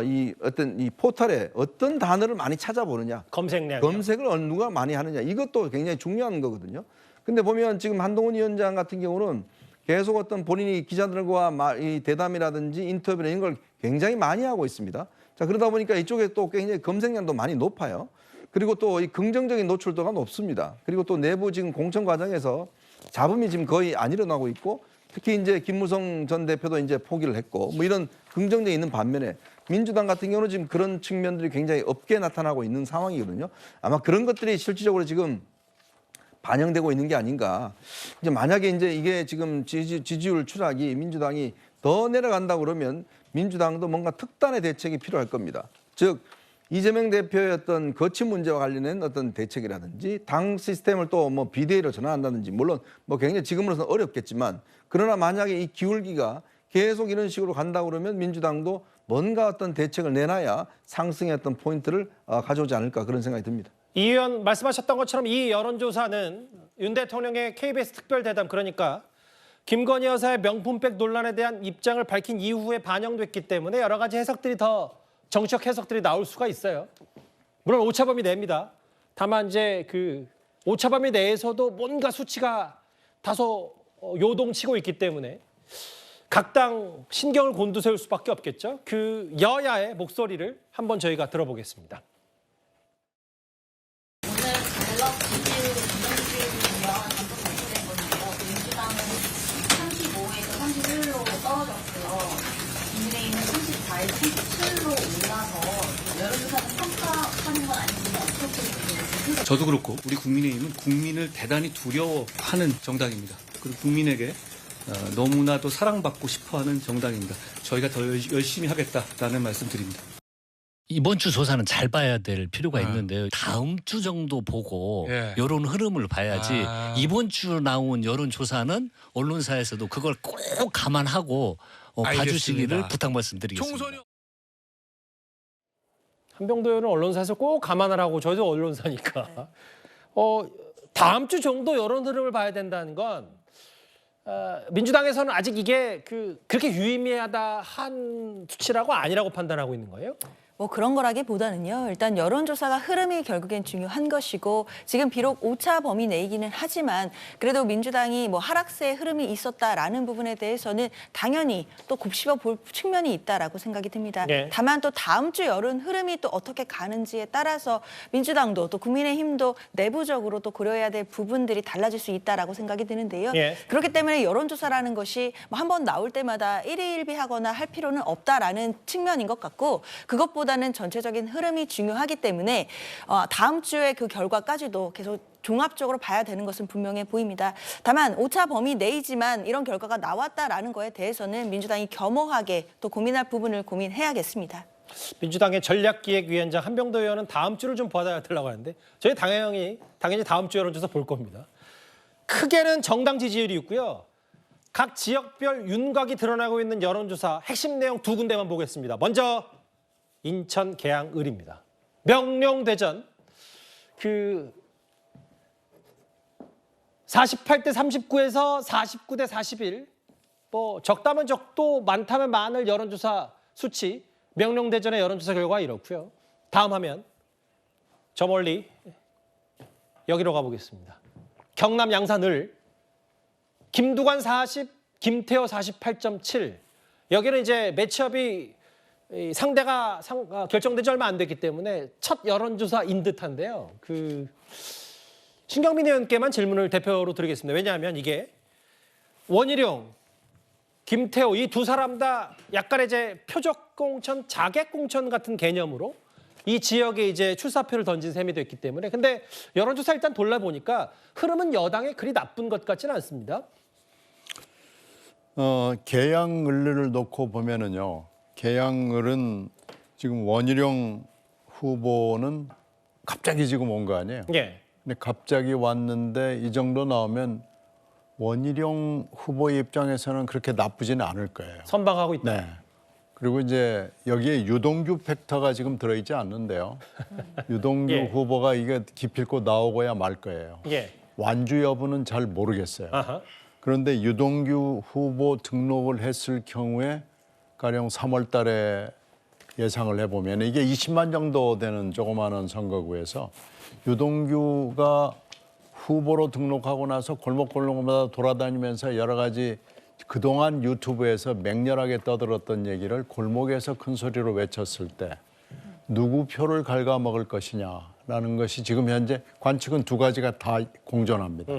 이 어떤 이 포털에 어떤 단어를 많이 찾아보느냐, 검색을 누가 많이 하느냐 이것도 굉장히 중요한 거거든요. 근데 보면 지금 한동훈 위원장 같은 경우는 계속 어떤 본인이 기자들과 이 대담이라든지 인터뷰나 이런 걸 굉장히 많이 하고 있습니다. 자 그러다 보니까 이쪽에 또 굉장히 검색량도 많이 높아요. 그리고 또 이 긍정적인 노출도가 높습니다. 그리고 또 내부 지금 공천 과정에서 잡음이 지금 거의 안 일어나고 있고. 특히 이제 김무성 전 대표도 이제 포기를 했고 뭐 이런 긍정적이 있는 반면에 민주당 같은 경우는 지금 그런 측면들이 굉장히 없게 나타나고 있는 상황이거든요. 아마 그런 것들이 실질적으로 지금 반영되고 있는 게 아닌가. 이제 만약에 이제 이게 지금 지지율 추락이 민주당이 더 내려간다 그러면 민주당도 뭔가 특단의 대책이 필요할 겁니다. 즉 이재명 대표의 어떤 거취 문제와 관련된 어떤 대책이라든지 당 시스템을 또 뭐 비대위로 전환한다든지 물론 뭐 굉장히 지금으로서는 어렵겠지만 그러나 만약에 이 기울기가 계속 이런 식으로 간다 그러면 민주당도 뭔가 어떤 대책을 내놔야 상승의 어떤 포인트를 가져오지 않을까 그런 생각이 듭니다. 이 의원 말씀하셨던 것처럼 이 여론조사는 윤 대통령의 KBS 특별대담 그러니까 김건희 여사의 명품백 논란에 대한 입장을 밝힌 이후에 반영됐기 때문에 여러 가지 해석들이 더 정치적 해석들이 나올 수가 있어요. 물론 오차범위 내입니다. 다만 이제 그 오차범위 내에서도 뭔가 수치가 다소 요동치고 있기 때문에 각 당 신경을 곤두세울 수밖에 없겠죠. 그 여야의 목소리를 한번 저희가 들어보겠습니다. 오늘 갤럽 지지율 긍정지율이면 방금 발표된 건데요. 민주당은 35에서 31로 떨어졌고요. 국민의힘은 34에서 37로 올라서 여론조사는 평가하는 건 아니지만 어떻게 보세요? 저도 그렇고 우리 국민의힘은 국민을 대단히 두려워하는 정당입니다. 그리고 국민에게 너무나도 사랑받고 싶어하는 정당입니다. 저희가 더 열심히 하겠다라는 말씀드립니다. 이번 주 조사는 잘 봐야 될 필요가 있는데요. 다음 주 정도 보고 여론 흐름을 봐야지 이번 주 나온 여론 조사는 언론사에서도 그걸 꼭 감안하고 봐주시기를 부탁 말씀드리겠습니다. 한병도 의원은 언론사에서 꼭 감안하라고 저희도 언론사니까 다음 주 정도 여론 흐름을 봐야 된다는 건 민주당에서는 아직 이게 그렇게 유의미하다 한 수치라고 아니라고 판단하고 있는 거예요? 뭐 그런 거라기보다는요. 일단 여론조사가 흐름이 결국엔 중요한 것이고 지금 비록 오차 범위 내이기는 하지만 그래도 민주당이 뭐 하락세의 흐름이 있었다라는 부분에 대해서는 당연히 또 곱씹어 볼 측면이 있다라고 생각이 듭니다. 네. 다만 또 다음 주 여론 흐름이 또 어떻게 가는지에 따라서 민주당도 또 국민의힘도 내부적으로 또 고려해야 될 부분들이 달라질 수 있다라고 생각이 드는데요. 네. 그렇기 때문에 여론조사라는 것이 뭐 한 번 나올 때마다 일희일비하거나 할 필요는 없다라는 측면인 것 같고 그것보다는 전체적인 흐름이 중요하기 때문에 다음 주에 그 결과까지도 계속 종합적으로 봐야 되는 것은 분명해 보입니다. 다만 오차 범위 내이지만 이런 결과가 나왔다라는 거에 대해서는 민주당이 겸허하게 또 고민할 부분을 고민해야겠습니다. 민주당의 전략기획위원장 한병도 의원은 다음 주를 좀 봐야 되려고 하는데 저희 당연히 다음 주 여론조사 볼 겁니다. 크게는 정당 지지율이 있고요. 각 지역별 윤곽이 드러나고 있는 여론조사 핵심 내용 두 군데만 보겠습니다. 먼저 인천 계양 을입니다. 명령대전 48대 39에서 49대 41 뭐 적다면 적도 많다면 많을 여론조사 수치 명령대전의 여론조사 결과가 이렇고요. 다음 화면 저 멀리 여기로 가보겠습니다. 경남 양산 을 김두관 40, 김태호 48.7 여기는 이제 매치업이 상대가 결정된 지 얼마 안 됐기 때문에 첫 여론조사인 듯한데요. 신경민 의원께만 질문을 대표로 드리겠습니다. 왜냐하면 이게 원희룡, 김태호 이 두 사람 다 약간의 이제 표적 공천, 자객 공천 같은 개념으로 이 지역에 이제 출사표를 던진 셈이 됐기 때문에 근데 여론조사 일단 돌려보니까 흐름은 여당에 그리 나쁜 것 같지는 않습니다. 계양을을 놓고 보면은요. 계양을은 지금 원희룡 후보는 갑자기 지금 온 거 아니에요? 예. 근데 갑자기 왔는데 이 정도 나오면 원희룡 후보의 입장에서는 그렇게 나쁘지는 않을 거예요. 선방하고 있다. 네. 그리고 이제 여기에 유동규 팩터가 지금 들어있지 않는데요. 유동규 예. 후보가 이게 기필코 나오고야 말 거예요. 예. 완주 여부는 잘 모르겠어요. 아하. 그런데 유동규 후보 등록을 했을 경우에 가령 3월 달에 예상을 해보면 이게 20만 정도 되는 조그마한 선거구에서 유동규가 후보로 등록하고 나서 골목골목마다 돌아다니면서 여러 가지 그동안 유튜브에서 맹렬하게 떠들었던 얘기를 골목에서 큰 소리로 외쳤을 때 누구 표를 갉아먹을 것이냐라는 것이 지금 현재 관측은 두 가지가 다 공존합니다.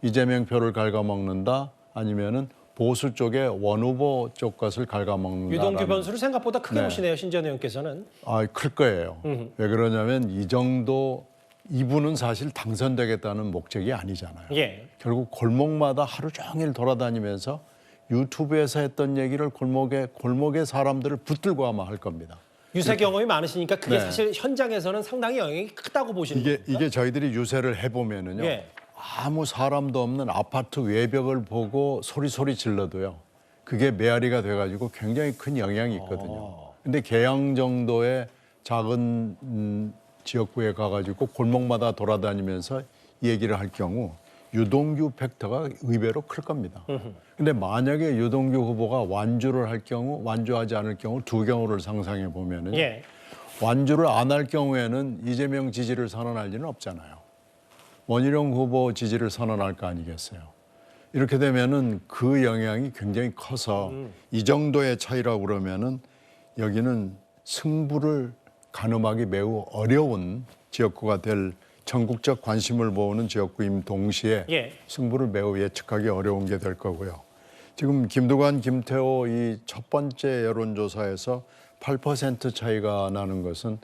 이재명 표를 갉아먹는다 아니면은 보수 쪽에 원 후보 쪽 것을 갉아먹는다. 유동규 변수를 생각보다 크게 네. 보시네요. 신전 의원께서는. 클 거예요. 왜 그러냐면 이 정도 이분은 사실 당선되겠다는 목적이 아니잖아요. 예. 결국 골목마다 하루 종일 돌아다니면서 유튜브에서 했던 얘기를 골목에 사람들을 붙들고 아마 할 겁니다. 유세 경험이 많으시니까 그게 네. 사실 현장에서는 상당히 영향이 크다고 보시는 겁니까? 이게 저희들이 유세를 해보면은요. 예. 아무 사람도 없는 아파트 외벽을 보고 소리 질러도요. 그게 메아리가 돼가지고 굉장히 큰 영향이 있거든요. 근데 계양 정도의 작은 지역구에 가가지고 골목마다 돌아다니면서 얘기를 할 경우 유동규 팩터가 의외로 클 겁니다. 근데 만약에 유동규 후보가 완주를 할 경우, 완주하지 않을 경우 두 경우를 상상해 보면은 예. 완주를 안 할 경우에는 이재명 지지를 선언할 리는 없잖아요. 원희룡 후보 지지를 선언할 거 아니겠어요. 이렇게 되면은 그 영향이 굉장히 커서 이 정도의 차이라고 그러면은 여기는 승부를 가늠하기 매우 어려운 지역구가 될 전국적 관심을 모으는 지역구임 동시에 예. 승부를 매우 예측하기 어려운 게 될 거고요. 지금 김두관, 김태호 이 첫 번째 여론조사에서 8% 차이가 나는 것은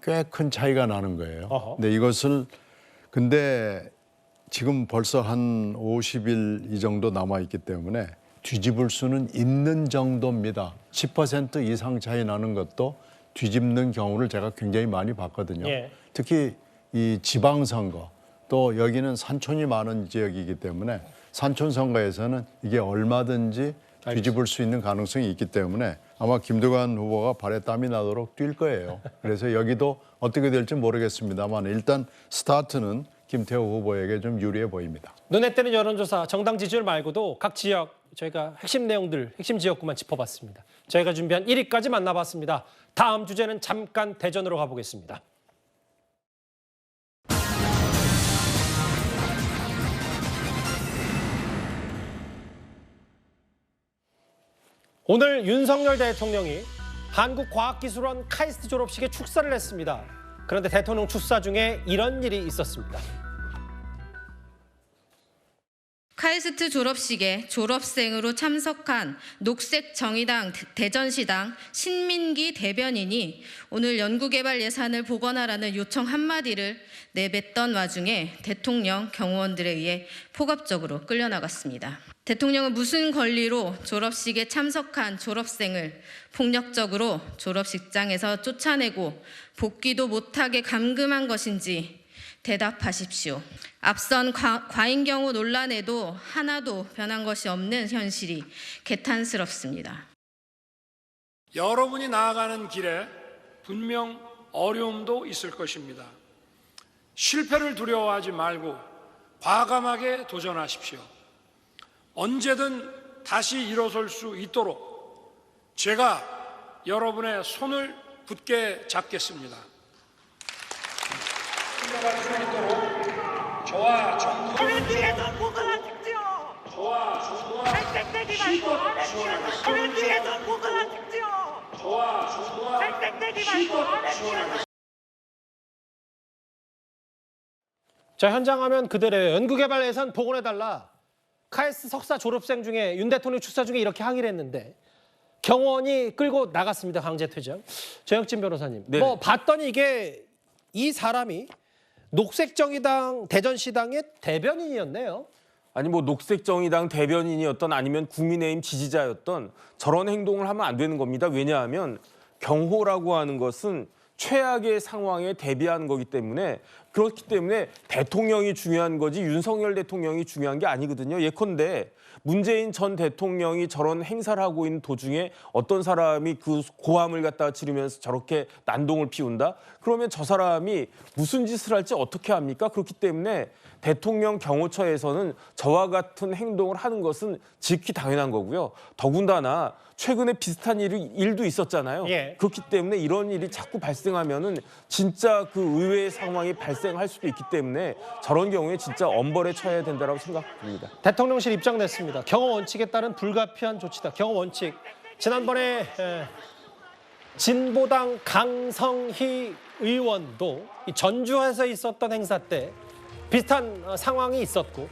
꽤 큰 차이가 나는 거예요. 근데 이것을 근데 지금 벌써 한 50일 이 정도 남아있기 때문에 뒤집을 수는 있는 정도입니다. 10% 이상 차이 나는 것도 뒤집는 경우를 제가 굉장히 많이 봤거든요. 예. 특히 이 지방선거 또 여기는 산촌이 많은 지역이기 때문에 산촌 선거에서는 이게 얼마든지 뒤집을 수 있는 가능성이 있기 때문에 아마 김두관 후보가 발에 땀이 나도록 뛸 거예요. 그래서 여기도 어떻게 될지 모르겠습니다만 일단 스타트는 김태호 후보에게 좀 유리해 보입니다. 눈에 띄는 여론조사 정당 지지율 말고도 각 지역 저희가 핵심 내용들, 핵심 지역구만 짚어봤습니다. 저희가 준비한 1위까지 만나봤습니다. 다음 주제는 잠깐 대전으로 가보겠습니다. 오늘 윤석열 대통령이 한국과학기술원 카이스트 졸업식에 축사를 했습니다. 그런데 대통령 축사 중에 이런 일이 있었습니다. 카이스트 졸업식에 졸업생으로 참석한 녹색정의당 대전시당 신민기 대변인이 오늘 연구개발 예산을 복원하라는 요청 한마디를 내뱉던 와중에 대통령 경호원들에 의해 포갑적으로 끌려나갔습니다. 대통령은 무슨 권리로 졸업식에 참석한 졸업생을 폭력적으로 졸업식장에서 쫓아내고 복귀도 못하게 감금한 것인지 대답하십시오. 앞선 과잉 경호 논란에도 하나도 변한 것이 없는 현실이 개탄스럽습니다. 여러분이 나아가는 길에 분명 어려움도 있을 것입니다. 실패를 두려워하지 말고 과감하게 도전하십시오. 언제든 다시 일어설 수 있도록 제가 여러분의 손을 굳게 잡겠습니다. 흘러갈 수 있도록 저와 정부는 뒤에서 보관하십시오. 저와 정부와 실컷 지원하겠습니다. 뒤에서 보관하십시오. 저와 정부와 실컷 지원하겠습니다. 자, 현장 화면 그대로예요. 연구개발 예산 복원해달라. 카이스트 석사 졸업생 중에 윤 대통령 축사 중에 이렇게 항의를 했는데 경호원이 끌고 나갔습니다. 강제 퇴장. 정혁진 변호사님. 네네. 뭐 봤더니 이게 이 사람이 녹색정의당 대전시당의 대변인이었네요. 아니 뭐 녹색정의당 대변인이었던 아니면 국민의힘 지지자였던 저런 행동을 하면 안 되는 겁니다. 왜냐하면 경호라고 하는 것은 최악의 상황에 대비하는 거기 때문에 그렇기 때문에 대통령이 중요한 거지 윤석열 대통령이 중요한 게 아니거든요. 예컨대 문재인 전 대통령이 저런 행사를 하고 있는 도중에 어떤 사람이 그 고함을 갖다가 지르면서 저렇게 난동을 피운다? 그러면 저 사람이 무슨 짓을 할지 어떻게 합니까? 그렇기 때문에 대통령 경호처에서는 저와 같은 행동을 하는 것은 지극히 당연한 거고요. 더군다나 최근에 비슷한 일도 있었잖아요. 예. 그렇기 때문에 이런 일이 자꾸 발생하면은 진짜 그 의외의 상황이 발생할 수도 있기 때문에 저런 경우에 진짜 엄벌에 처해야 된다고 생각합니다. 대통령실 입장 냈습니다. 경호 원칙에 따른 불가피한 조치다. 경호 원칙. 지난번에 진보당 강성희 의원도 이 전주에서 있었던 행사 때 비슷한 상황이 있었고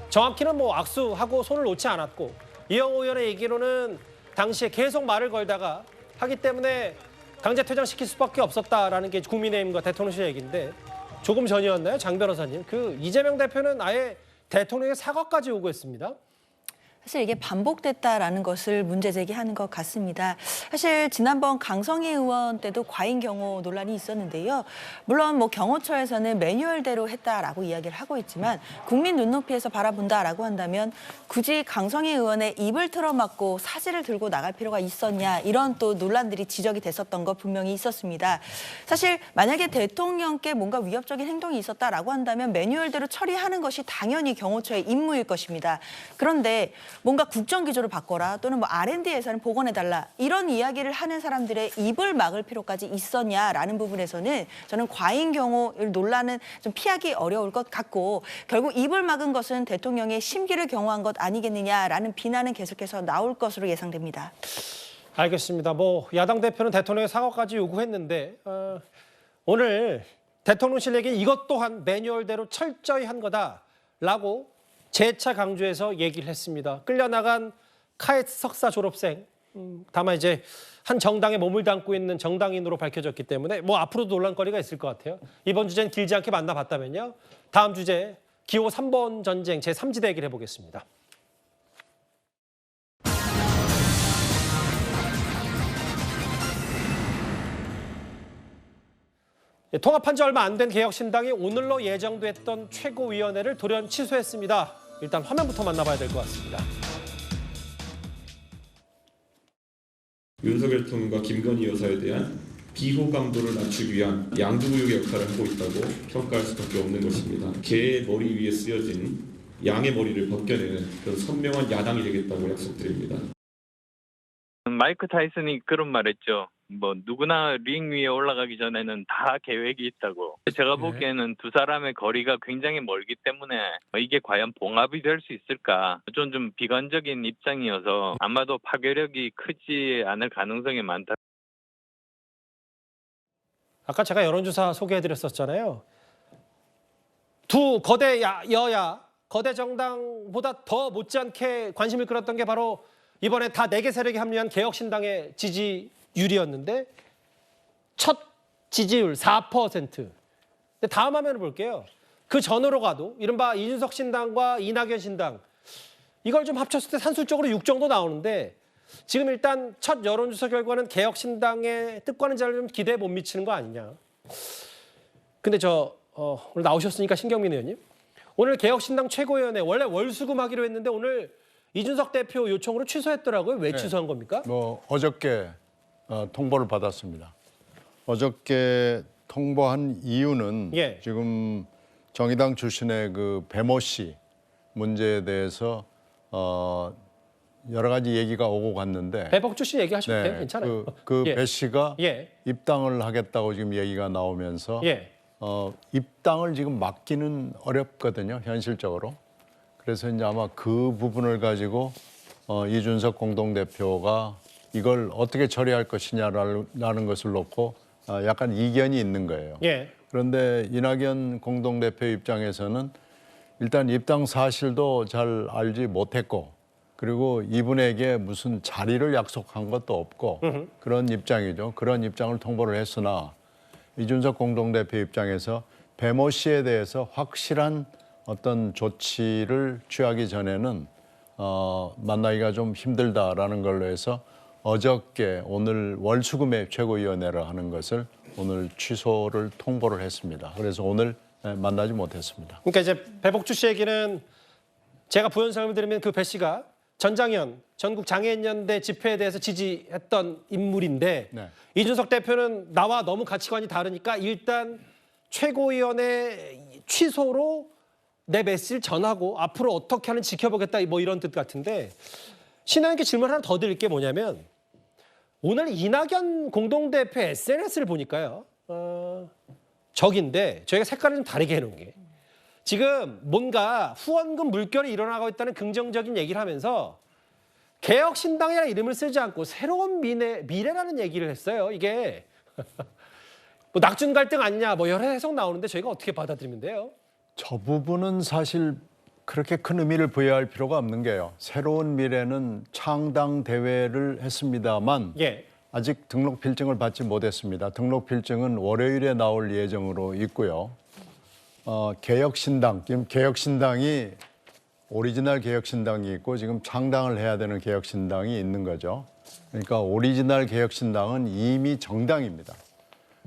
정확히는 뭐 악수하고 손을 놓지 않았고 이영호 의원의 얘기로는 당시에 계속 말을 걸다가 하기 때문에 강제 퇴장시킬 수밖에 없었다라는 게 국민의힘과 대통령실 얘기인데 조금 전이었나요? 장 변호사님. 그 이재명 대표는 아예 대통령의 사과까지 요구했습니다. 사실 이게 반복됐다라는 것을 문제 제기하는 것 같습니다. 사실 지난번 강성희 의원 때도 과잉 경호 논란이 있었는데요. 물론 뭐 경호처에서는 매뉴얼대로 했다라고 이야기를 하고 있지만 국민 눈높이에서 바라본다라고 한다면 굳이 강성희 의원의 입을 틀어막고 사지를 들고 나갈 필요가 있었냐 이런 또 논란들이 지적이 됐었던 거 분명히 있었습니다. 사실 만약에 대통령께 뭔가 위협적인 행동이 있었다라고 한다면 매뉴얼대로 처리하는 것이 당연히 경호처의 임무일 것입니다. 그런데 뭔가 국정기조를 바꿔라 또는 뭐 R&D 예산을 복원해달라 이런 이야기를 하는 사람들의 입을 막을 필요까지 있었냐라는 부분에서는 저는 과잉 경호 논란은 좀 피하기 어려울 것 같고 결국 입을 막은 것은 대통령의 심기를 경호한 것 아니겠느냐라는 비난은 계속해서 나올 것으로 예상됩니다. 알겠습니다. 뭐 야당 대표는 대통령의 사과까지 요구했는데 오늘 대통령실 얘기는 이것 또한 매뉴얼대로 철저히 한 거다라고 재차 강조해서 얘기를 했습니다. 끌려나간 카이스트 석사 졸업생, 다만 이제 한 정당에 몸을 담고 있는 정당인으로 밝혀졌기 때문에 뭐 앞으로도 논란거리가 있을 것 같아요. 이번 주제는 길지 않게 만나봤다면요. 다음 주제 기호 3번 전쟁 제3지대 얘기를 해보겠습니다. 통합한 지 얼마 안 된 개혁신당이 오늘로 예정됐던 최고위원회를 돌연 취소했습니다. 일단 화면부터 만나봐야 될 것 같습니다. 윤석열 총과 김건희 여사에 대한 비호감도를 낮추기 위한 양두구육의 역할을 하고 있다고 평가할 수밖에 없는 것입니다. 개의 머리 위에 쓰여진 양의 머리를 벗겨내는 그런 선명한 야당이 되겠다고 약속드립니다. 마이크 타이슨이 그런 말했죠. 뭐 누구나 링 위에 올라가기 전에는 다 계획이 있다고. 제가 보기에는 두 사람의 거리가 굉장히 멀기 때문에 이게 과연 봉합이 될 수 있을까 좀 비관적인 입장이어서 아마도 파괴력이 크지 않을 가능성이 많다. 아까 제가 여론조사 소개해드렸었잖아요. 두 거대 여야, 거대 정당보다 더 못지않게 관심을 끌었던 게 바로 이번에 다 4개 세력이 합류한 개혁신당의 지지율이었는데 첫 지지율 4%. 근데 다음 화면을 볼게요. 그 전으로 가도 이른바 이준석 신당과 이낙연 신당 이걸 좀 합쳤을 때 산술적으로 6 정도 나오는데 지금 일단 첫 여론조사 결과는 개혁신당의 뜻과는 잘 좀 기대에 못 미치는 거 아니냐. 근데 오늘 나오셨으니까 신경민 의원님. 오늘 개혁신당 최고위원회 원래 월수금하기로 했는데 오늘 이준석 대표 요청으로 취소했더라고요. 왜 취소한 겁니까? 어저께 통보를 받았습니다. 어저께 통보한 이유는 지금 정의당 출신의 그 배모 씨 문제에 대해서 여러 가지 얘기가 오고 갔는데 배복 출신 얘기하셔도 돼요. 괜찮아요. 배 씨가 입당을 하겠다고 지금 얘기가 나오면서 입당을 지금 막기는 어렵거든요. 현실적으로. 그래서 이제 아마 그 부분을 가지고 이준석 공동대표가 이걸 어떻게 처리할 것이냐라는 것을 놓고 약간 이견이 있는 거예요. 그런데 이낙연 공동대표 입장에서는 일단 입당 사실도 잘 알지 못했고 그리고 이분에게 무슨 자리를 약속한 것도 없고 그런 입장이죠. 그런 입장을 통보를 했으나 이준석 공동대표 입장에서 배모 씨에 대해서 확실한 어떤 조치를 취하기 전에는 만나기가 좀 힘들다라는 걸로 해서 어저께 오늘 월수금의 최고위원회를 하는 것을 오늘 취소를 통보를 했습니다. 그래서 오늘 만나지 못했습니다. 그러니까 이제 배복주 씨 얘기는 제가 부연설명을 드리면 그 배 씨가 전장현 전국 장애인연대 집회에 대해서 지지했던 인물인데 이준석 대표는 나와 너무 가치관이 다르니까 일단 최고위원회 취소로 내 메시지를 전하고 앞으로 어떻게 하는지 지켜보겠다 뭐 이런 뜻 같은데 신하님께 질문 하나 더 드릴 게 뭐냐면 오늘 이낙연 공동대표 SNS를 보니까요. 적인데 저희가 색깔을 좀 다르게 해놓은 게 지금 뭔가 후원금 물결이 일어나고 있다는 긍정적인 얘기를 하면서 개혁신당이라는 이름을 쓰지 않고 새로운 미래라는 얘기를 했어요. 이게 뭐 낙준 갈등 아니냐 뭐 여러 해석 나오는데 저희가 어떻게 받아들이면 돼요? 저 부분은 사실 그렇게 큰 의미를 부여할 필요가 없는 게요. 새로운 미래는 창당 대회를 했습니다만 아직 등록 필증을 받지 못했습니다. 등록 필증은 월요일에 나올 예정으로 있고요. 개혁신당, 지금 개혁신당이 오리지널 개혁신당이 있고 지금 창당을 해야 되는 개혁신당이 있는 거죠. 그러니까 오리지널 개혁신당은 이미 정당입니다.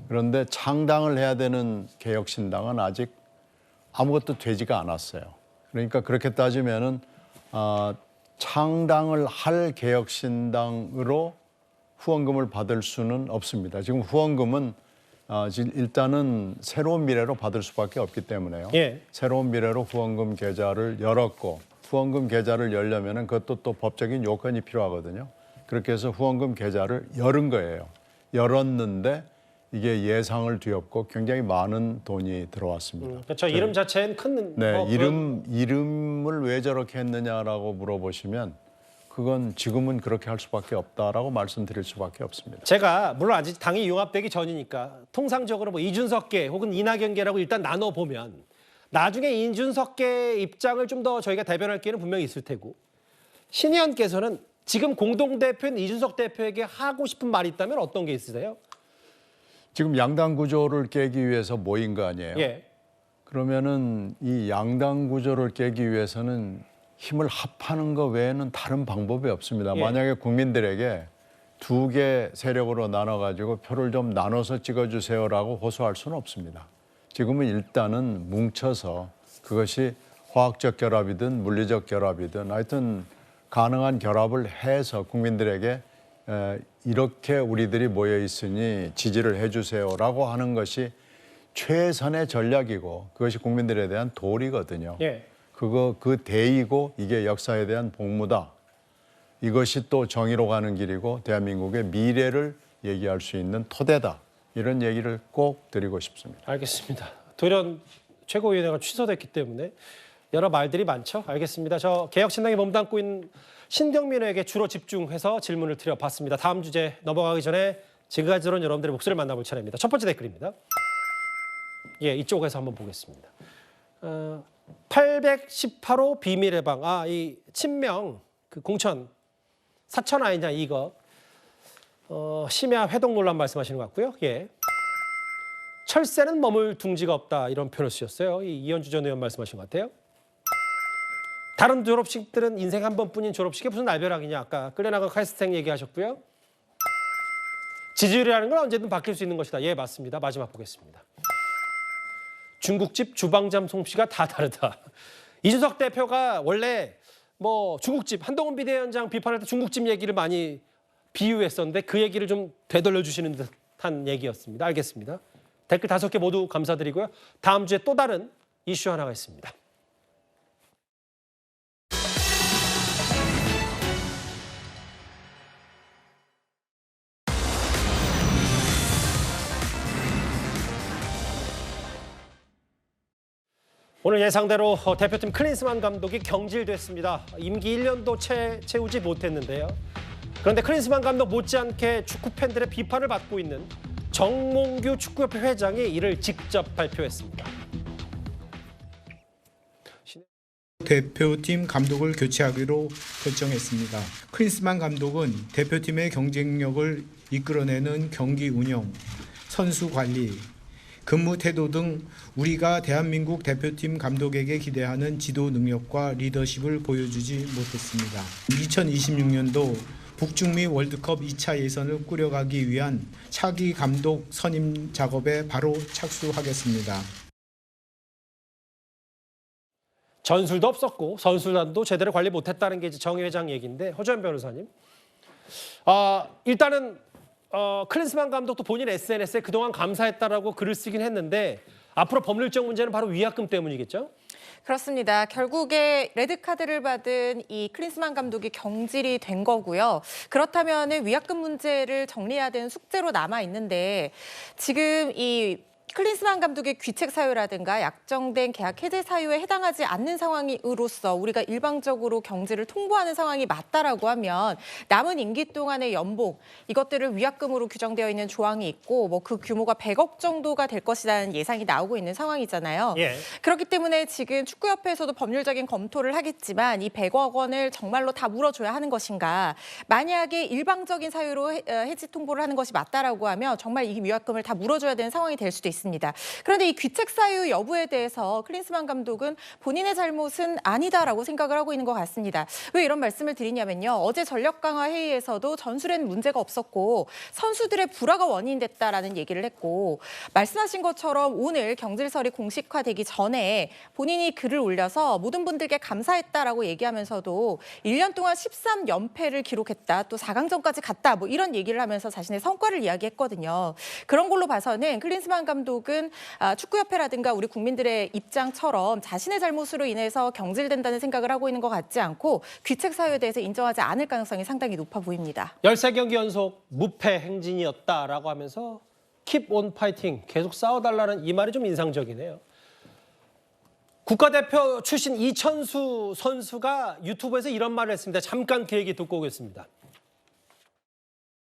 그런데 창당을 해야 되는 개혁신당은 아직 아무것도 되지가 않았어요. 그러니까 그렇게 따지면은 창당을 할 개혁신당으로 후원금을 받을 수는 없습니다. 지금 후원금은 일단은 새로운 미래로 받을 수밖에 없기 때문에요. 새로운 미래로 후원금 계좌를 열었고 후원금 계좌를 열려면은 그것도 또 법적인 요건이 필요하거든요. 그렇게 해서 후원금 계좌를 열은 거예요. 열었는데 이게 예상을 뒤엎고 굉장히 많은 돈이 들어왔습니다. 그렇죠. 이름 자체는 큰 이름을 왜 저렇게 했느냐라고 물어보시면 그건 지금은 그렇게 할 수밖에 없다라고 말씀드릴 수밖에 없습니다. 제가 물론 아직 당이 융합되기 전이니까 통상적으로 뭐 이준석계 혹은 이낙연계라고 일단 나눠보면 나중에 이준석계 입장을 좀 더 저희가 대변할 기회는 분명히 있을 테고 신 의원께서는 지금 공동대표인 이준석 대표에게 하고 싶은 말이 있다면 어떤 게 있으세요? 지금 양당 구조를 깨기 위해서 모인 거 아니에요? 그러면은 이 양당 구조를 깨기 위해서는 힘을 합하는 것 외에는 다른 방법이 없습니다. 만약에 국민들에게 2개 세력으로 나눠가지고 표를 좀 나눠서 찍어주세요라고 호소할 수는 없습니다. 지금은 일단은 뭉쳐서 그것이 화학적 결합이든 물리적 결합이든 하여튼 가능한 결합을 해서 국민들에게 이렇게 우리들이 모여 있으니 지지를 해주세요라고 하는 것이 최선의 전략이고 그것이 국민들에 대한 도리거든요. 예. 그 대의고 이게 역사에 대한 복무다. 이것이 또 정의로 가는 길이고 대한민국의 미래를 얘기할 수 있는 토대다. 이런 얘기를 꼭 드리고 싶습니다. 알겠습니다. 돌연 최고위원회가 취소됐기 때문에 여러 말들이 많죠. 알겠습니다. 저 개혁신당에 몸담고 있는 신경민 의원에게 주로 집중해서 질문을 드려봤습니다. 다음 주제 넘어가기 전에 지금까지 들은 여러분들의 목소리를 만나볼 차례입니다. 첫 번째 댓글입니다. 예, 이쪽에서 한번 보겠습니다. 818호 비밀 해방. 이 친명 그 공천 사천 아니냐 이거 심야 회동 논란 말씀하시는 것 같고요. 예. 철새는 머물 둥지가 없다 이런 표현을 쓰셨어요. 이현주 전 의원 말씀하신 것 같아요. 다른 졸업식들은 인생 한 번뿐인 졸업식에 무슨 날벼락이냐 아까 끌려나간 카이스트 얘기하셨고요. 지지율이라는 건 언제든 바뀔 수 있는 것이다. 예, 맞습니다. 마지막 보겠습니다. 중국집 주방장 솜씨가 다 다르다. 이준석 대표가 원래 뭐 중국집 한동훈 비대위원장 비판할 때 중국집 얘기를 많이 비유했었는데 그 얘기를 좀 되돌려 주시는 듯한 얘기였습니다. 알겠습니다. 댓글 5개 모두 감사드리고요. 다음 주에 또 다른 이슈 하나가 있습니다. 오늘 예상대로 대표팀 클린스만 감독이 경질됐습니다. 임기 1년도 채우지 못했는데요. 그런데 클린스만 감독 못지않게 축구 팬들의 비판을 받고 있는 정몽규 축구협회 회장이 이를 직접 발표했습니다. 대표팀 감독을 교체하기로 결정했습니다. 클린스만 감독은 대표팀의 경쟁력을 이끌어내는 경기 운영, 선수 관리, 근무 태도 등 우리가 대한민국 대표팀 감독에게 기대하는 지도 능력과 리더십을 보여주지 못했습니다. 2026년도 북중미 월드컵 2차 예선을 꾸려가기 위한 차기 감독 선임 작업에 바로 착수하겠습니다. 전술도 없었고 선수단도 제대로 관리 못했다는 게 이제 정 회장 얘기인데 허주현 변호사님. 일단은 클린스만 감독도 본인 SNS에 그동안 감사했다라고 글을 쓰긴 했는데 앞으로 법률적 문제는 바로 위약금 때문이겠죠? 그렇습니다. 결국에 레드카드를 받은 이 클린스만 감독이 경질이 된 거고요. 그렇다면 위약금 문제를 정리해야 되는 숙제로 남아 있는데 지금 이 클린스만 감독의 귀책 사유라든가 약정된 계약 해제 사유에 해당하지 않는 상황으로서 우리가 일방적으로 경질을 통보하는 상황이 맞다라고 하면 남은 임기 동안의 연봉 이것들을 위약금으로 규정되어 있는 조항이 있고 뭐 그 규모가 100억 정도가 될 것이라는 예상이 나오고 있는 상황이잖아요. 예. 그렇기 때문에 지금 축구협회에서도 법률적인 검토를 하겠지만 이 100억 원을 정말로 다 물어줘야 하는 것인가. 만약에 일방적인 사유로 해지 통보를 하는 것이 맞다라고 하면 정말 이 위약금을 다 물어줘야 되는 상황이 될 수도 있습니다. 그런데 이 귀책 사유 여부에 대해서 클린스만 감독은 본인의 잘못은 아니다라고 생각을 하고 있는 것 같습니다. 왜 이런 말씀을 드리냐면요. 어제 전력 강화 회의에서도 전술에는 문제가 없었고 선수들의 불화가 원인됐다라는 얘기를 했고 말씀하신 것처럼 오늘 경질설이 공식화되기 전에 본인이 글을 올려서 모든 분들께 감사했다라고 얘기하면서도 1년 동안 13연패를 기록했다. 또 4강전까지 갔다. 뭐 이런 얘기를 하면서 자신의 성과를 이야기했거든요. 그런 걸로 봐서는 클린스만 감독은 축구협회라든가 우리 국민들의 입장처럼 자신의 잘못으로 인해서 경질된다는 생각을 하고 있는 것 같지 않고 귀책 사유에 대해서 인정하지 않을 가능성이 상당히 높아 보입니다. 13경기 연속 무패 행진이었다라고 하면서 Keep on fighting, 계속 싸워달라는 이 말이 좀 인상적이네요. 국가대표 출신 이천수 선수가 유튜브에서 이런 말을 했습니다. 잠깐 그 얘기 듣고 오겠습니다.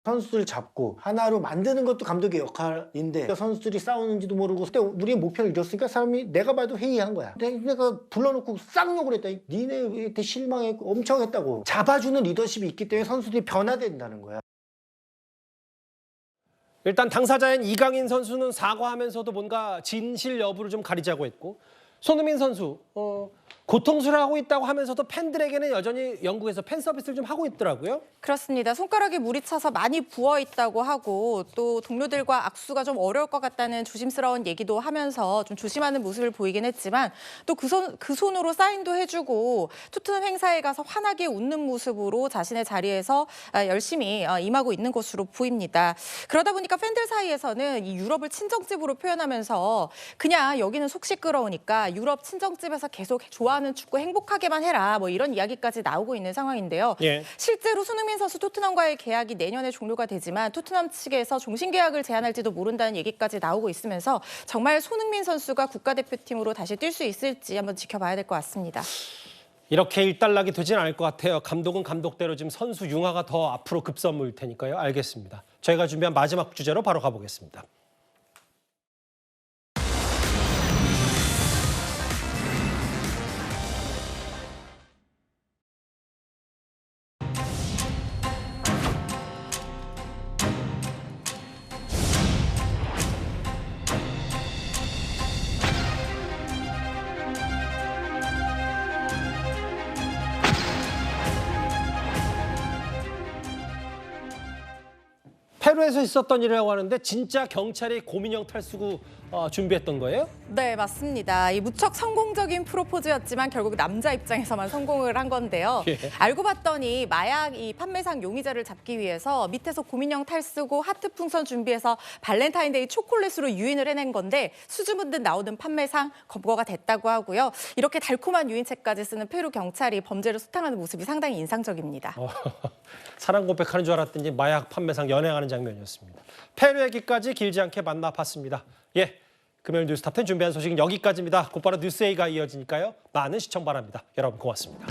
선수들 잡고 하나로 만드는 것도 감독의 역할인데 선수들이 싸우는지도 모르고 그때 우리의 목표를 이뤘으니까 사람이 내가 봐도 회의한 거야. 내가 불러놓고 쌍욕을 했다. 니네한테 실망했고 엄청 했다고. 잡아주는 리더십이 있기 때문에 선수들이 변화된다는 거야. 일단 당사자인 이강인 선수는 사과하면서도 뭔가 진실 여부를 좀 가리자고 했고 손흥민 선수 고통스러워하고 있다고 하면서도 팬들에게는 여전히 영국에서 팬 서비스를 좀 하고 있더라고요. 그렇습니다. 손가락에 물이 차서 많이 부어 있다고 하고 또 동료들과 악수가 좀 어려울 것 같다는 조심스러운 얘기도 하면서 좀 조심하는 모습을 보이긴 했지만 또 그 손으로 사인도 해주고 토트넘 행사에 가서 환하게 웃는 모습으로 자신의 자리에서 열심히 임하고 있는 것으로 보입니다. 그러다 보니까 팬들 사이에서는 이 유럽을 친정집으로 표현하면서 그냥 여기는 속 시끄러우니까 유럽 친정집에서 계속 좋아하는 축구 행복하게만 해라 뭐 이런 이야기까지 나오고 있는 상황인데요. 예. 실제로 손흥민 선수 토트넘과의 계약이 내년에 종료가 되지만 토트넘 측에서 종신 계약을 제안할지도 모른다는 얘기까지 나오고 있으면서 정말 손흥민 선수가 국가대표팀으로 다시 뛸 수 있을지 한번 지켜봐야 될 것 같습니다. 이렇게 일단락이 되진 않을 것 같아요. 감독은 감독대로 지금 선수 융화가 더 앞으로 급선무일 테니까요. 알겠습니다. 저희가 준비한 마지막 주제로 바로 가보겠습니다. 페루에서 있었던 일이라고 하는데 진짜 경찰이 고민형 탈수구 준비했던 거예요? 네, 맞습니다. 이 무척 성공적인 프로포즈였지만 결국 남자 입장에서만 성공을 한 건데요. 예. 알고 봤더니 마약 이 판매상 용의자를 잡기 위해서 밑에서 고민형 탈수구 하트 풍선 준비해서 발렌타인데이 초콜릿으로 유인을 해낸 건데 수줍은 듯 나오는 판매상 검거가 됐다고 하고요. 이렇게 달콤한 유인책까지 쓰는 페루 경찰이 범죄를 소탕하는 모습이 상당히 인상적입니다. 사랑 고백하는 줄 알았더니 마약 판매상 연행하는 장면이었습니다. 페루 얘기까지 길지 않게 만나봤습니다. 예, 금요일 뉴스탑10 준비한 소식은 여기까지입니다. 곧바로 뉴스A가 이어지니까요. 많은 시청 바랍니다. 여러분 고맙습니다.